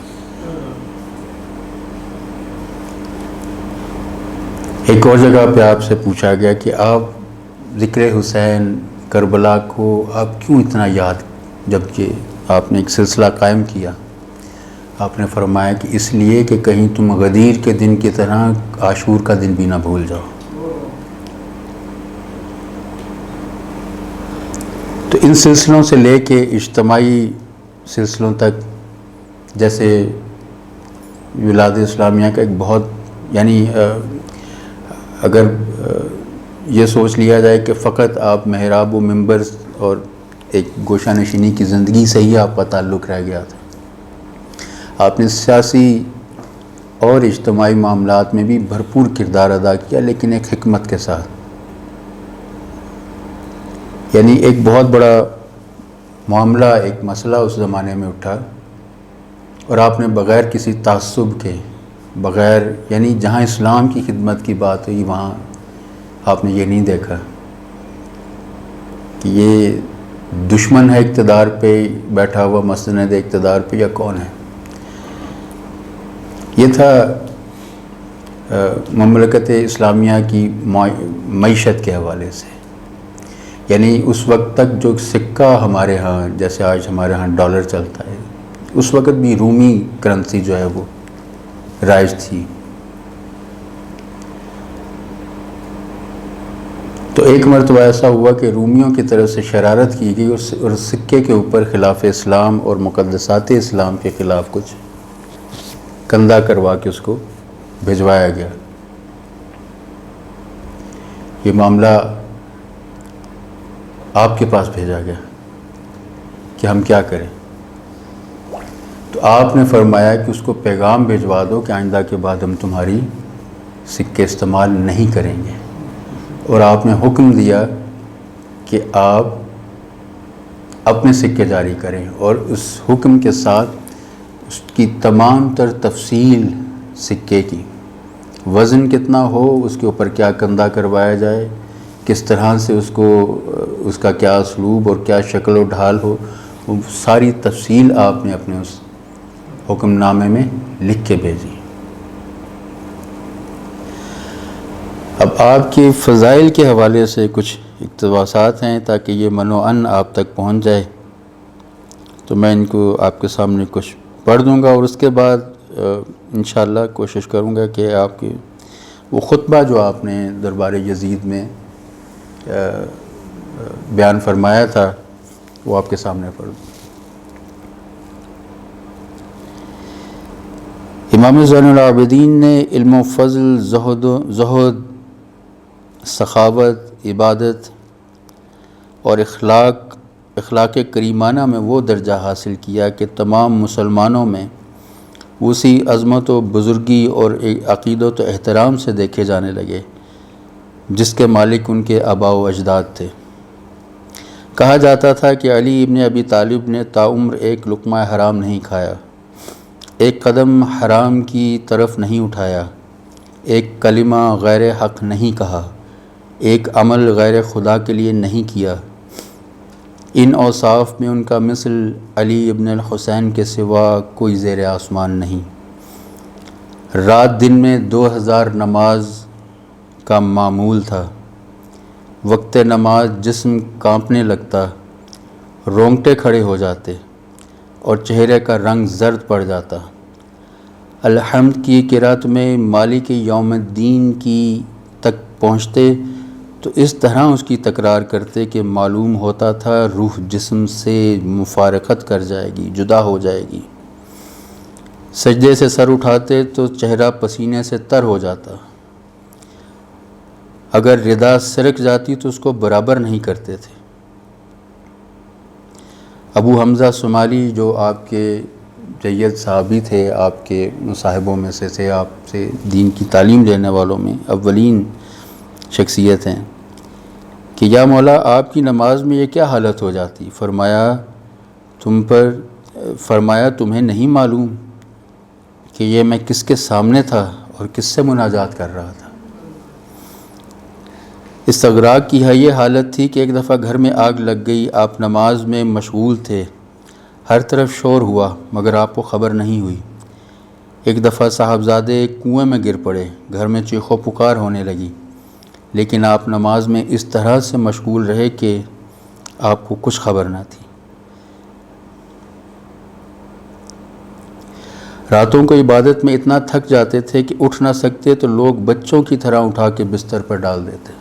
ایک اور جگہ پہ آپ سے پوچھا گیا کہ آپ ذکر حسین کربلا کو آپ کیوں اتنا یاد، جبکہ آپ نے ایک سلسلہ قائم کیا، آپ نے فرمایا کہ اس لیے کہ کہیں تم غدیر کے دن کی طرح عاشور کا دن بھی نہ بھول جاؤ۔ تو ان سلسلوں سے لے کے اجتماعی سلسلوں تک، جیسے ولاد اسلامیہ کا ایک بہت، یعنی اگر یہ سوچ لیا جائے کہ فقط آپ محراب و منبر اور ایک گوشہ نشینی کی زندگی سے ہی آپ کا تعلق رہ گیا تھا، آپ نے سیاسی اور اجتماعی معاملات میں بھی بھرپور کردار ادا کیا، لیکن ایک حکمت کے ساتھ۔ یعنی ایک بہت بڑا معاملہ، ایک مسئلہ اس زمانے میں اٹھا اور آپ نے بغیر کسی تعصب کے، بغیر، یعنی جہاں اسلام کی خدمت کی بات ہوئی وہاں آپ نے یہ نہیں دیکھا کہ یہ دشمن ہے اقتدار پہ بیٹھا ہوا، مسند اقتدار پہ، یا کون ہے۔ یہ تھا مملکت اسلامیہ کی معیشت کے حوالے سے، یعنی اس وقت تک جو سکہ ہمارے ہاں، جیسے آج ہمارے ہاں ڈالر چلتا ہے، اس وقت بھی رومی کرنسی جو ہے وہ رائج تھی۔ تو ایک مرتبہ ایسا ہوا کہ رومیوں کی طرف سے شرارت کی گئی اور سکے کے اوپر خلاف اسلام اور مقدسات اسلام کے خلاف کچھ کندہ کروا کے اس کو بھجوایا گیا۔ یہ معاملہ آپ کے پاس بھیجا گیا کہ ہم کیا کریں، تو آپ نے فرمایا کہ اس کو پیغام بھجوا دو کہ آئندہ کے بعد ہم تمہاری سکے استعمال نہیں کریں گے، اور آپ نے حکم دیا کہ آپ اپنے سکے جاری کریں، اور اس حکم کے ساتھ اس کی تمام تر تفصیل سکے کی، وزن کتنا ہو، اس کے اوپر کیا کندہ کروایا جائے، کس طرح سے اس کو، اس کا کیا اسلوب اور کیا شکل و ڈھال ہو، وہ ساری تفصیل آپ نے اپنے اس حکم نامے میں لکھ کے بھیجی۔ اب آپ کے فضائل کے حوالے سے کچھ اقتباسات ہیں تاکہ یہ منوعاً آپ تک پہنچ جائے، تو میں ان کو آپ کے سامنے کچھ پڑھ دوں گا، اور اس کے بعد انشاءاللہ کوشش کروں گا کہ آپ کے وہ خطبہ جو آپ نے دربار یزید میں بیان فرمایا تھا وہ آپ کے سامنے پڑھ دوں۔ امام زین العابدین نے علم و فضل، زہد، سخاوت، عبادت اور اخلاق کریمانہ میں وہ درجہ حاصل کیا کہ تمام مسلمانوں میں اسی عظمت و بزرگی اور عقیدت و احترام سے دیکھے جانے لگے جس کے مالک ان کے آباء و اجداد تھے۔ کہا جاتا تھا کہ علی ابن ابی طالب نے تاعمر ایک لقمہ حرام نہیں کھایا، ایک قدم حرام کی طرف نہیں اٹھایا، ایک کلمہ غیر حق نہیں کہا، ایک عمل غیر خدا کے لیے نہیں کیا۔ ان اوصاف میں ان کا مثل علی ابن الحسین کے سوا کوئی زیر آسمان نہیں۔ رات دن میں 2000 نماز کا معمول تھا۔ وقت نماز جسم کانپنے لگتا، رونگٹے کھڑے ہو جاتے اور چہرے کا رنگ زرد پڑ جاتا۔ الحمد کی قرات میں مالک یوم الدین کی تک پہنچتے تو اس طرح اس کی تکرار کرتے کہ معلوم ہوتا تھا روح جسم سے مفارقت کر جائے گی، جدا ہو جائے گی۔ سجدے سے سر اٹھاتے تو چہرہ پسینے سے تر ہو جاتا، اگر ردا سرک جاتی تو اس کو برابر نہیں کرتے تھے۔ ابو حمزہ صومالی جو آپ کے جید صحابی تھے، آپ کے مصاحبوں میں سے تھے، آپ سے دین کی تعلیم لینے والوں میں اولین شخصیت ہیں، کہ یا مولا آپ کی نماز میں یہ کیا حالت ہو جاتی؟ فرمایا تمہیں نہیں معلوم کہ یہ میں کس کے سامنے تھا اور کس سے مناجات کر رہا تھا۔ استغراق کی یہ حالت تھی کہ ایک دفعہ گھر میں آگ لگ گئی، آپ نماز میں مشغول تھے، ہر طرف شور ہوا مگر آپ کو خبر نہیں ہوئی۔ ایک دفعہ صاحبزادے ایک کنویں میں گر پڑے، گھر میں چیخو پکار ہونے لگی، لیکن آپ نماز میں اس طرح سے مشغول رہے کہ آپ کو کچھ خبر نہ تھی۔ راتوں کو عبادت میں اتنا تھک جاتے تھے کہ اٹھ نہ سکتے تو لوگ بچوں کی طرح اٹھا کے بستر پر ڈال دیتے۔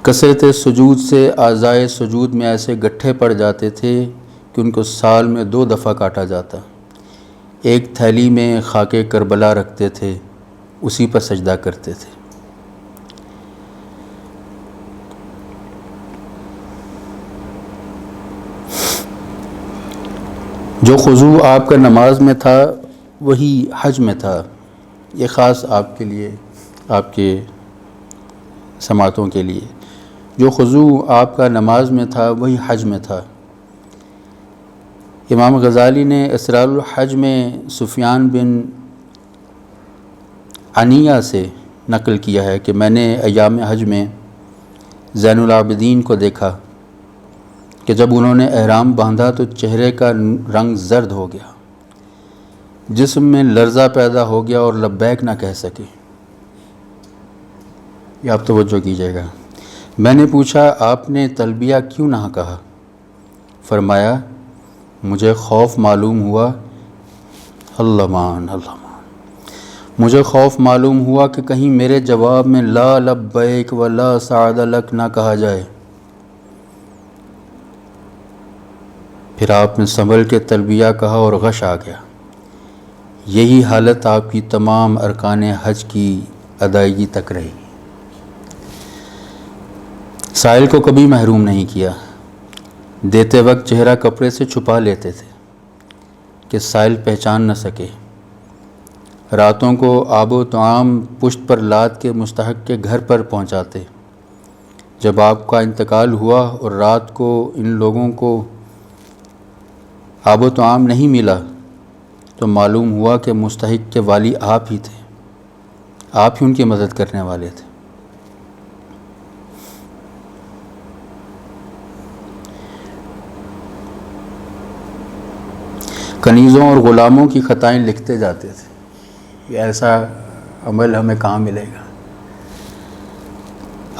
کثرت سجود سے اعضائے سجود میں ایسے گٹھے پڑ جاتے تھے کہ ان کو سال میں 2 دفعہ کاٹا جاتا۔ ایک تھیلی میں خاک کربلا رکھتے تھے، اسی پر سجدہ کرتے تھے۔ جو خضوع آپ کا نماز میں تھا وہی حج میں تھا۔ یہ خاص آپ کے لیے، آپ کے سماعتوں کے لیے، جو خضوع آپ کا نماز میں تھا وہی حج میں تھا۔ امام غزالی نے اسرار الحج میں سفیان بن عنیہ سے نقل کیا ہے کہ میں نے ایام حج میں زین العابدین کو دیکھا کہ جب انہوں نے احرام باندھا تو چہرے کا رنگ زرد ہو گیا، جسم میں لرزہ پیدا ہو گیا اور لبیک نہ کہہ سکے۔ یہ آپ توجہ کیجیے گا۔ میں نے پوچھا آپ نے تلبیہ کیوں نہ کہا؟ فرمایا مجھے خوف معلوم ہوا، اللہ مان مجھے خوف معلوم ہوا کہ کہیں میرے جواب میں لا لبیک و لا سعد لک نہ کہا جائے۔ پھر آپ نے سنبھل کے تلبیہ کہا اور غش آ گیا۔ یہی حالت آپ کی تمام ارکان حج کی ادائیگی تک رہی۔ سائل کو کبھی محروم نہیں کیا، دیتے وقت چہرہ کپڑے سے چھپا لیتے تھے کہ سائل پہچان نہ سکے۔ راتوں کو آب و طعام پشت پر لاد کے مستحق کے گھر پر پہنچاتے۔ جب آپ کا انتقال ہوا اور رات کو ان لوگوں کو آب و طعام نہیں ملا تو معلوم ہوا کہ مستحق کے والی آپ ہی تھے، آپ ہی ان کی مدد کرنے والے تھے۔ کنیزوں اور غلاموں کی خطائیں لکھتے جاتے تھے۔ یہ ایسا عمل ہمیں کہاں ملے گا؟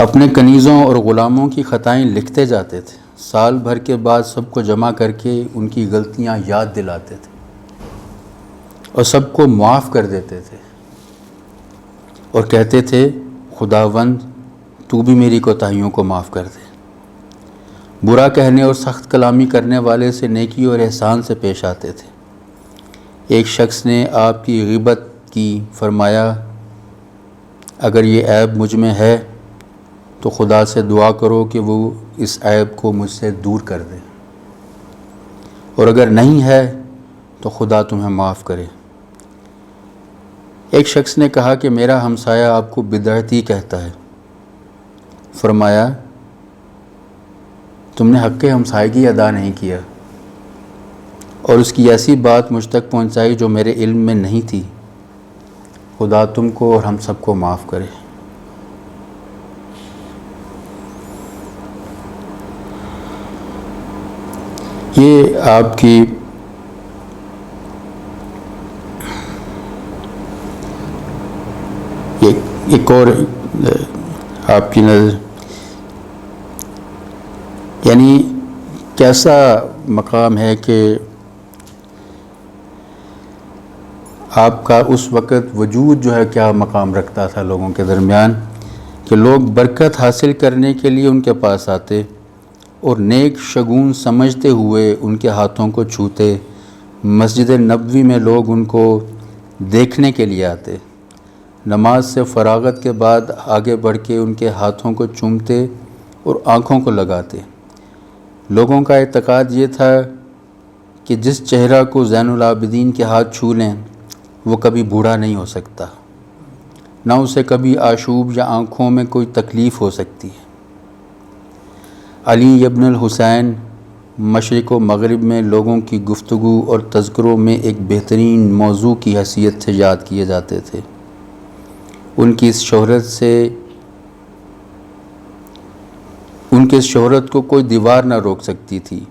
اپنے کنیزوں اور غلاموں کی خطائیں لکھتے جاتے تھے، سال بھر کے بعد سب کو جمع کر کے ان کی غلطیاں یاد دلاتے تھے اور سب کو معاف کر دیتے تھے اور کہتے تھے خداوند تو بھی میری کوتاہیوں کو معاف کر دے۔ برا کہنے اور سخت کلامی کرنے والے سے نیکی اور احسان سے پیش آتے تھے۔ ایک شخص نے آپ کی غیبت کی، فرمایا اگر یہ عیب مجھ میں ہے تو خدا سے دعا کرو کہ وہ اس عیب کو مجھ سے دور کر دے، اور اگر نہیں ہے تو خدا تمہیں معاف کرے۔ ایک شخص نے کہا کہ میرا ہمسایہ آپ کو بدعتی کہتا ہے۔ فرمایا تم نے حق ہمسائیگی ادا نہیں کیا اور اس کی ایسی بات مجھ تک پہنچائی جو میرے علم میں نہیں تھی۔ خدا تم کو اور ہم سب کو معاف کرے۔ یہ آپ کی ایک اور آپ کی نظر، یعنی کیسا مقام ہے کہ آپ کا اس وقت وجود جو ہے کیا مقام رکھتا تھا لوگوں کے درمیان، کہ لوگ برکت حاصل کرنے کے لیے ان کے پاس آتے اور نیک شگون سمجھتے ہوئے ان کے ہاتھوں کو چھوتے۔ مسجد نبوی میں لوگ ان کو دیکھنے کے لیے آتے، نماز سے فراغت کے بعد آگے بڑھ کے ان کے ہاتھوں کو چومتے اور آنکھوں کو لگاتے۔ لوگوں کا اعتقاد یہ تھا کہ جس چہرہ کو زین العابدین کے ہاتھ چھو لیں وہ کبھی بوڑھا نہیں ہو سکتا، نہ اسے کبھی آشوب یا آنکھوں میں کوئی تکلیف ہو سکتی ہے۔ علی ابن الحسین مشرق و مغرب میں لوگوں کی گفتگو اور تذکروں میں ایک بہترین موضوع کی حیثیت سے یاد کیے جاتے تھے۔ ان کی اس شہرت کو کوئی دیوار نہ روک سکتی تھی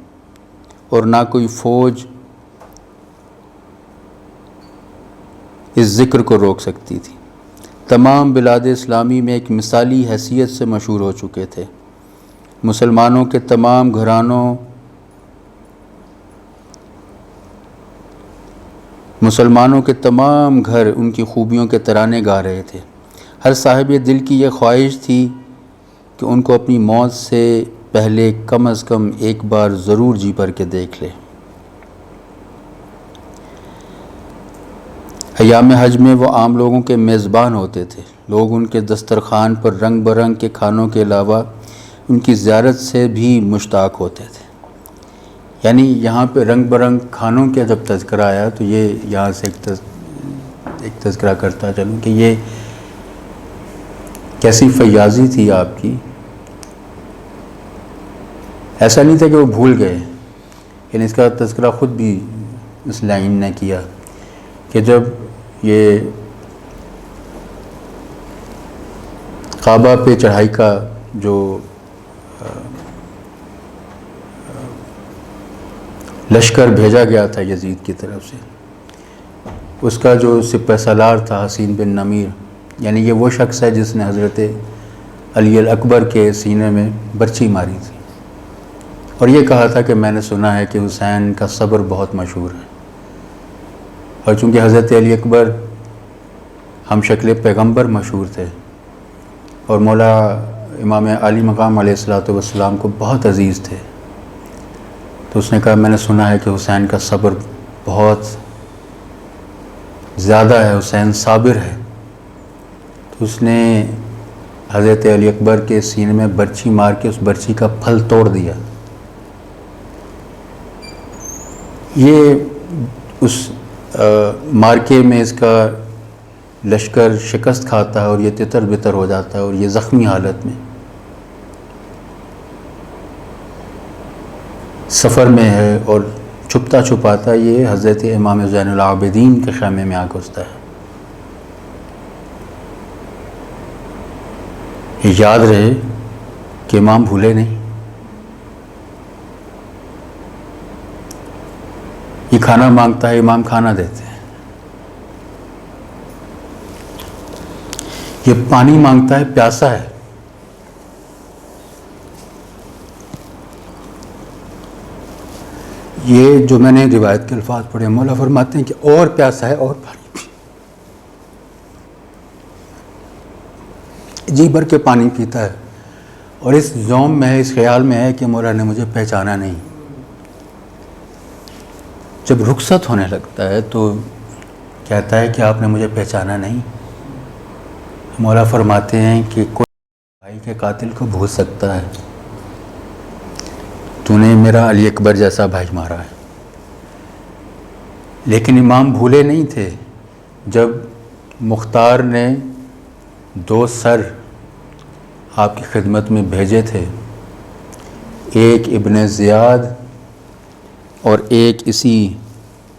اور نہ کوئی فوج اس ذکر کو روک سکتی تھی۔ تمام بلاد اسلامی میں ایک مثالی حیثیت سے مشہور ہو چکے تھے۔ مسلمانوں کے تمام گھر ان کی خوبیوں کے ترانے گا رہے تھے۔ ہر صاحب دل کی یہ خواہش تھی کہ ان کو اپنی موت سے پہلے کم از کم ایک بار ضرور جی بھر کے دیکھ لے۔ ایام حج میں وہ عام لوگوں کے میزبان ہوتے تھے۔ لوگ ان کے دسترخوان پر رنگ برنگ کے کھانوں کے علاوہ ان کی زیارت سے بھی مشتاق ہوتے تھے۔ یعنی یہاں پہ رنگ برنگ کھانوں کا جب تذکرہ آیا تو یہ یہاں سے ایک تذکرہ کرتا چلوں کہ یہ کیسی فیاضی تھی آپ کی۔ ایسا نہیں تھا کہ وہ بھول گئے، یعنی اس کا تذکرہ خود بھی اس لائن نے کیا کہ جب یہ کعبہ پہ چڑھائی کا جو لشکر بھیجا گیا تھا یزید کی طرف سے، اس کا جو سپہ سالار تھا حسین بن نمیر، یعنی یہ وہ شخص ہے جس نے حضرت علی الاکبر کے سینے میں برچھی ماری تھی اور یہ کہا تھا کہ میں نے سنا ہے کہ حسین کا صبر بہت مشہور ہے۔ اور چونکہ حضرت علی اکبر ہم شکل پیغمبر مشہور تھے اور مولا امام علی مقام علیہ الصلوۃ والسلام کو بہت عزیز تھے، تو اس نے کہا میں نے سنا ہے کہ حسین کا صبر بہت زیادہ ہے، حسین صابر ہے۔ تو اس نے حضرت علی اکبر کے سینے میں برچھی مار کے اس برچھی کا پھل توڑ دیا۔ یہ اس مارکے میں اس کا لشکر شکست کھاتا ہے اور یہ تتر بتر ہو جاتا ہے اور یہ زخمی حالت میں سفر میں ہے اور چھپتا چھپاتا یہ حضرت امام زین العابدین کے خیمے میں آ گھستا ہے۔ یاد رہے کہ امام بھولے نہیں، یہ کھانا مانگتا ہے، امام کھانا دیتے ہیں، یہ پانی مانگتا ہے، پیاسا ہے، یہ جو میں نے روایت کے الفاظ پڑھے مولا فرماتے ہیں کہ اور پیاسا ہے اور پانی جی بھر کے پانی پیتا ہے اور اس زوم میں ہے، اس خیال میں ہے کہ مولا نے مجھے پہچانا نہیں۔ جب رخصت ہونے لگتا ہے تو کہتا ہے کہ آپ نے مجھے پہچانا نہیں۔ مولا فرماتے ہیں کہ کوئی بھائی کے قاتل کو بھول سکتا ہے، تو نے میرا علی اکبر جیسا بھائی مارا ہے۔ لیکن امام بھولے نہیں تھے۔ جب مختار نے 2 سر آپ کی خدمت میں بھیجے تھے، ایک ابن زیاد اور ایک اسی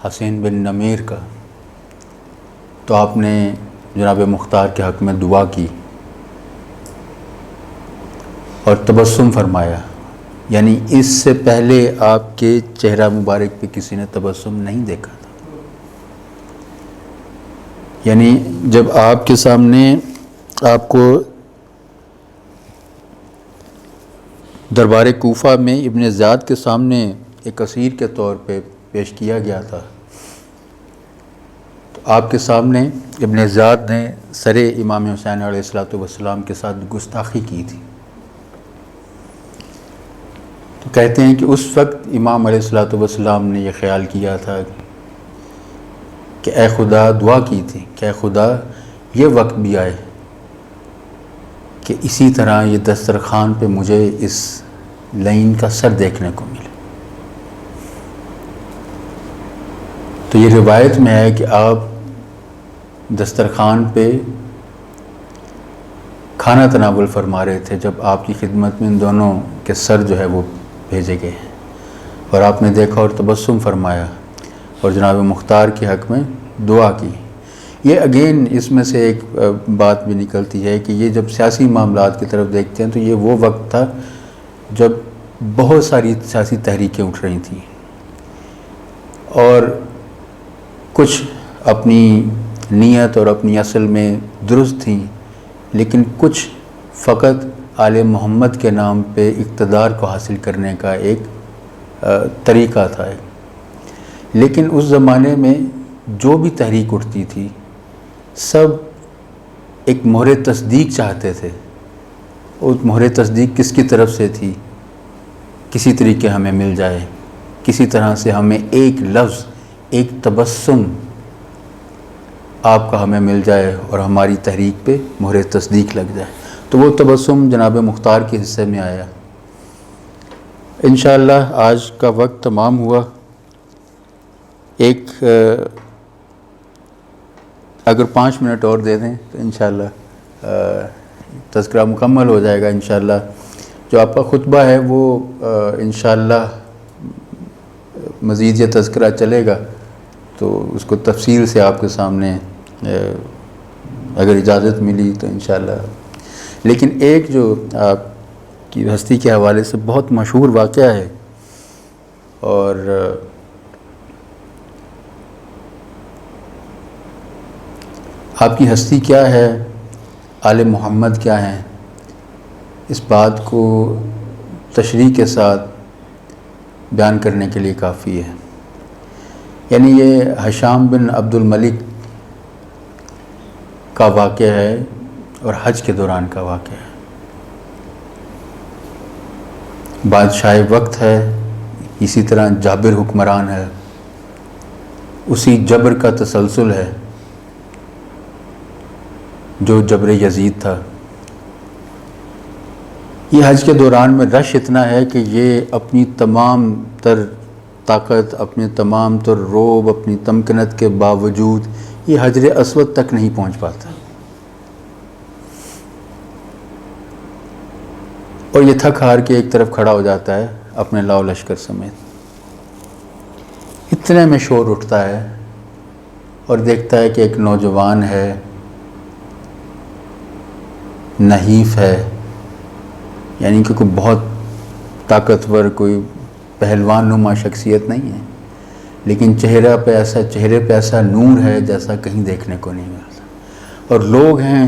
حسین بن نمیر کا، تو آپ نے جناب مختار کے حق میں دعا کی اور تبسم فرمایا، یعنی اس سے پہلے آپ کے چہرہ مبارک پہ کسی نے تبسم نہیں دیکھا تھا۔ یعنی جب آپ کے سامنے آپ کو دربار کوفہ میں ابن زیاد کے سامنے ایک اسیر کے طور پہ پیش کیا گیا تھا، تو آپ کے سامنے ابن زیاد نے سر امام حسین علیہ الصلوۃ والسلام کے ساتھ گستاخی کی تھی۔ تو کہتے ہیں کہ اس وقت امام علیہ الصلوۃ والسلام نے یہ خیال کیا تھا کہ اے خدا، دعا کی تھی کہ اے خدا یہ وقت بھی آئے کہ اسی طرح یہ دسترخوان پہ مجھے اس لعین کا سر دیکھنے کو ملے۔ تو یہ روایت میں ہے کہ آپ دسترخوان پہ کھانا تناول فرما رہے تھے جب آپ کی خدمت میں ان دونوں کے سر جو ہے وہ بھیجے گئے ہیں۔ اور آپ نے دیکھا اور تبسم فرمایا اور جناب مختار کے حق میں دعا کی. یہ اگین اس میں سے ایک بات بھی نکلتی ہے کہ یہ جب سیاسی معاملات کی طرف دیکھتے ہیں تو یہ وہ وقت تھا جب بہت ساری سیاسی تحریکیں اٹھ رہی تھیں اور کچھ اپنی نیت اور اپنی اصل میں درست تھیں، لیکن کچھ فقط آل محمد کے نام پہ اقتدار کو حاصل کرنے کا ایک طریقہ تھا. لیکن اس زمانے میں جو بھی تحریک اٹھتی تھی سب ایک مہر تصدیق چاہتے تھے. اور مہر تصدیق کس کی طرف سے تھی؟ کسی طریقے ہمیں مل جائے، کسی طرح سے ہمیں ایک لفظ، ایک تبسم آپ کا ہمیں مل جائے اور ہماری تحریک پہ مہر تصدیق لگ جائے. تو وہ تبسم جناب مختار کے حصے میں آیا. انشاءاللہ آج کا وقت تمام ہوا. ایک اگر 5 منٹ اور دے دیں تو انشاءاللہ تذکرہ مکمل ہو جائے گا. انشاءاللہ جو آپ کا خطبہ ہے وہ انشاءاللہ مزید یہ تذکرہ چلے گا تو اس کو تفصیل سے آپ کے سامنے اگر اجازت ملی تو انشاءاللہ. لیکن ایک جو آپ کی ہستی کے حوالے سے بہت مشہور واقعہ ہے اور آپ کی ہستی کیا ہے، آل محمد کیا ہیں، اس بات کو تشریح کے ساتھ بیان کرنے کے لیے کافی ہے. یعنی یہ ہشام بن عبد الملک کا واقعہ ہے اور حج کے دوران کا واقعہ ہے. بادشاہ وقت ہے، اسی طرح جابر حکمران ہے، اسی جبر کا تسلسل ہے جو جبر یزید تھا. یہ حج کے دوران میں رش اتنا ہے کہ یہ اپنی تمام تر طاقت، اپنے تمام تر روب، اپنی تمکنت کے باوجود یہ حجر اسود تک نہیں پہنچ پاتا اور یہ تھک ہار کے ایک طرف کھڑا ہو جاتا ہے اپنے لاؤ لشکر سمیت. اتنے میں شور اٹھتا ہے اور دیکھتا ہے کہ ایک نوجوان ہے، نحیف ہے، یعنی کہ کوئی بہت طاقتور، کوئی پہلوان نما شخصیت نہیں ہے، لیکن چہرے پہ ایسا نور ہے جیسا کہیں دیکھنے کو نہیں ملتا. اور لوگ ہیں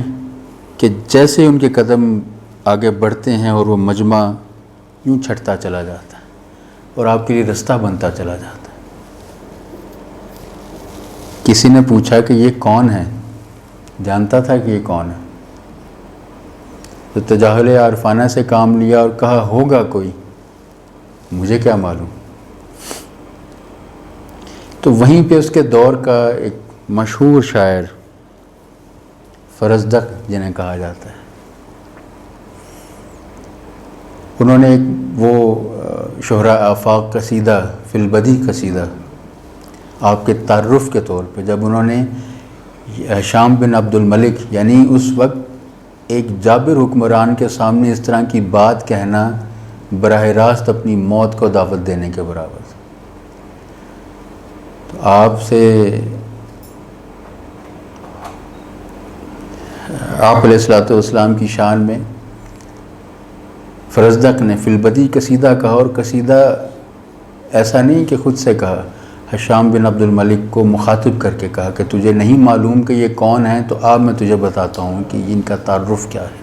کہ جیسے ان کے قدم آگے بڑھتے ہیں اور وہ مجمع یوں چھٹتا چلا جاتا ہے اور آپ کے لیے رستہ بنتا چلا جاتا ہے. کسی نے پوچھا کہ یہ کون ہے؟ جانتا تھا کہ یہ کون ہے تو تجاہل عارفانہ سے کام لیا اور کہا ہوگا کوئی، مجھے کیا معلوم. تو وہیں پہ اس کے دور کا ایک مشہور شاعر فرزدق جنہیں کہا جاتا ہے، انہوں نے ایک وہ شہرا آفاق قصیدہ فی البدی قصیدہ آپ کے تعارف کے طور پہ، جب انہوں نے ہشام بن عبد الملک یعنی اس وقت ایک جابر حکمران کے سامنے اس طرح کی بات کہنا براہ راست اپنی موت کو دعوت دینے کے برابر تھا. تو آپ علیہ السلام کی شان میں فرزدق نے فی البدی قصیدہ کہا، اور قصیدہ ایسا نہیں کہ خود سے کہا، ہشام بن عبد الملک کو مخاطب کر کے کہا کہ تجھے نہیں معلوم کہ یہ کون ہے، تو اب میں تجھے بتاتا ہوں کہ ان کا تعارف کیا ہے.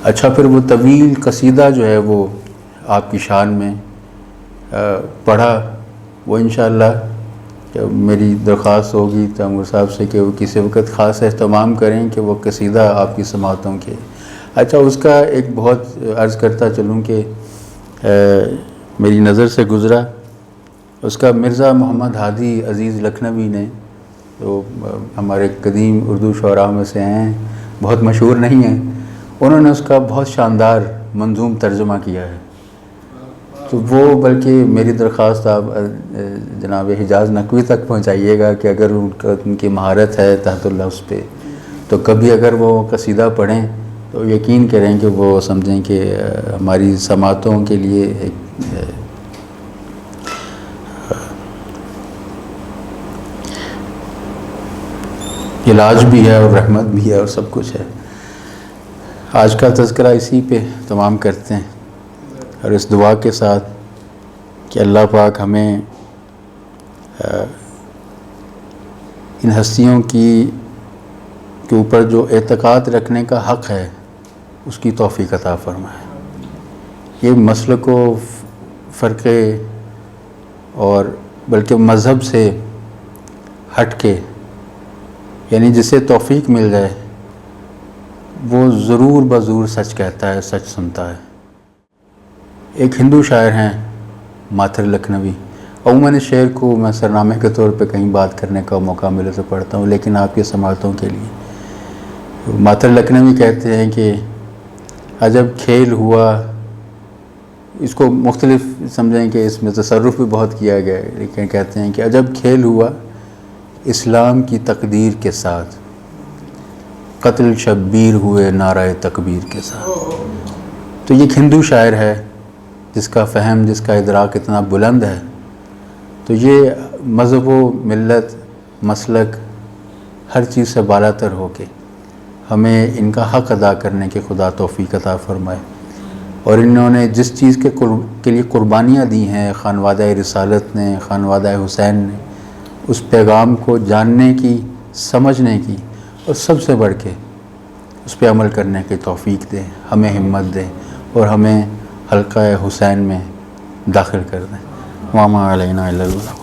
اچھا، پھر وہ طویل قصیدہ جو ہے وہ آپ کی شان میں پڑھا. وہ انشاءاللہ میری درخواست ہوگی تیمور صاحب سے کہ وہ کسی وقت خاص اہتمام کریں کہ وہ قصیدہ آپ کی سماعتوں کے. اچھا، اس کا ایک بہت عرض کرتا چلوں کہ میری نظر سے گزرا، اس کا مرزا محمد ہادی عزیز لکھنوی نے، جو ہمارے قدیم اردو شعراء میں سے ہیں، بہت مشہور نہیں ہیں، انہوں نے اس کا بہت شاندار منظوم ترجمہ کیا ہے. تو وہ بلکہ میری درخواست آپ جناب حجاز نقوی تک پہنچائیے گا کہ اگر ان کی مہارت ہے تحت اللفظ پہ، تو کبھی اگر وہ قصیدہ پڑھیں تو یقین کریں کہ وہ سمجھیں کہ ہماری سماعتوں کے لیے ایک علاج بھی ہے اور رحمت بھی ہے اور سب کچھ ہے۔ آج کا تذکرہ اسی پہ تمام کرتے ہیں اور اس دعا کے ساتھ کہ اللہ پاک ہمیں ان ہستیوں کے اوپر جو اعتقاد رکھنے کا حق ہے اس کی توفیق عطا فرمائے۔ یہ مسلک و فرقے اور بلکہ مذہب سے ہٹ کے یعنی جسے توفیق مل جائے وہ ضرور بضرور سچ کہتا ہے، سچ سنتا ہے۔ ایک ہندو شاعر ہیں ماتر لکھنوی، عموماً اس شعر کو میں سرنامے کے طور پہ کہیں بات کرنے کا موقع ملے تو پڑھتا ہوں، لیکن آپ کے سماعتوں کے لیے ماتر لکھنوی کہتے ہیں کہ عجب کھیل ہوا، اس کو مختلف سمجھیں کہ اس میں تصرف بھی بہت کیا گیا ہے، لیکن کہتے ہیں کہ عجب کھیل ہوا اسلام کی تقدیر کے ساتھ، قتل شبیر ہوئے نعرہ تکبیر کے ساتھ۔ تو یہ ایک ہندو شاعر ہے جس کا فہم، جس کا ادراک اتنا بلند ہے، تو یہ مذہب و ملت، مسلک، ہر چیز سے بالا تر ہو کے ہمیں ان کا حق ادا کرنے کے خدا توفیق عطا فرمائے۔ اور انہوں نے جس چیز کے لیے قربانیاں دی ہیں خانوادہ رسالت نے، خانوادہ حسین نے، اس پیغام کو جاننے کی، سمجھنے کی اور سب سے بڑھ کے اس پہ عمل کرنے کی توفیق دے، ہمیں ہمت دے اور ہمیں حلقہ حسین میں داخل کر دیں۔ وما علینا الا البلاغ۔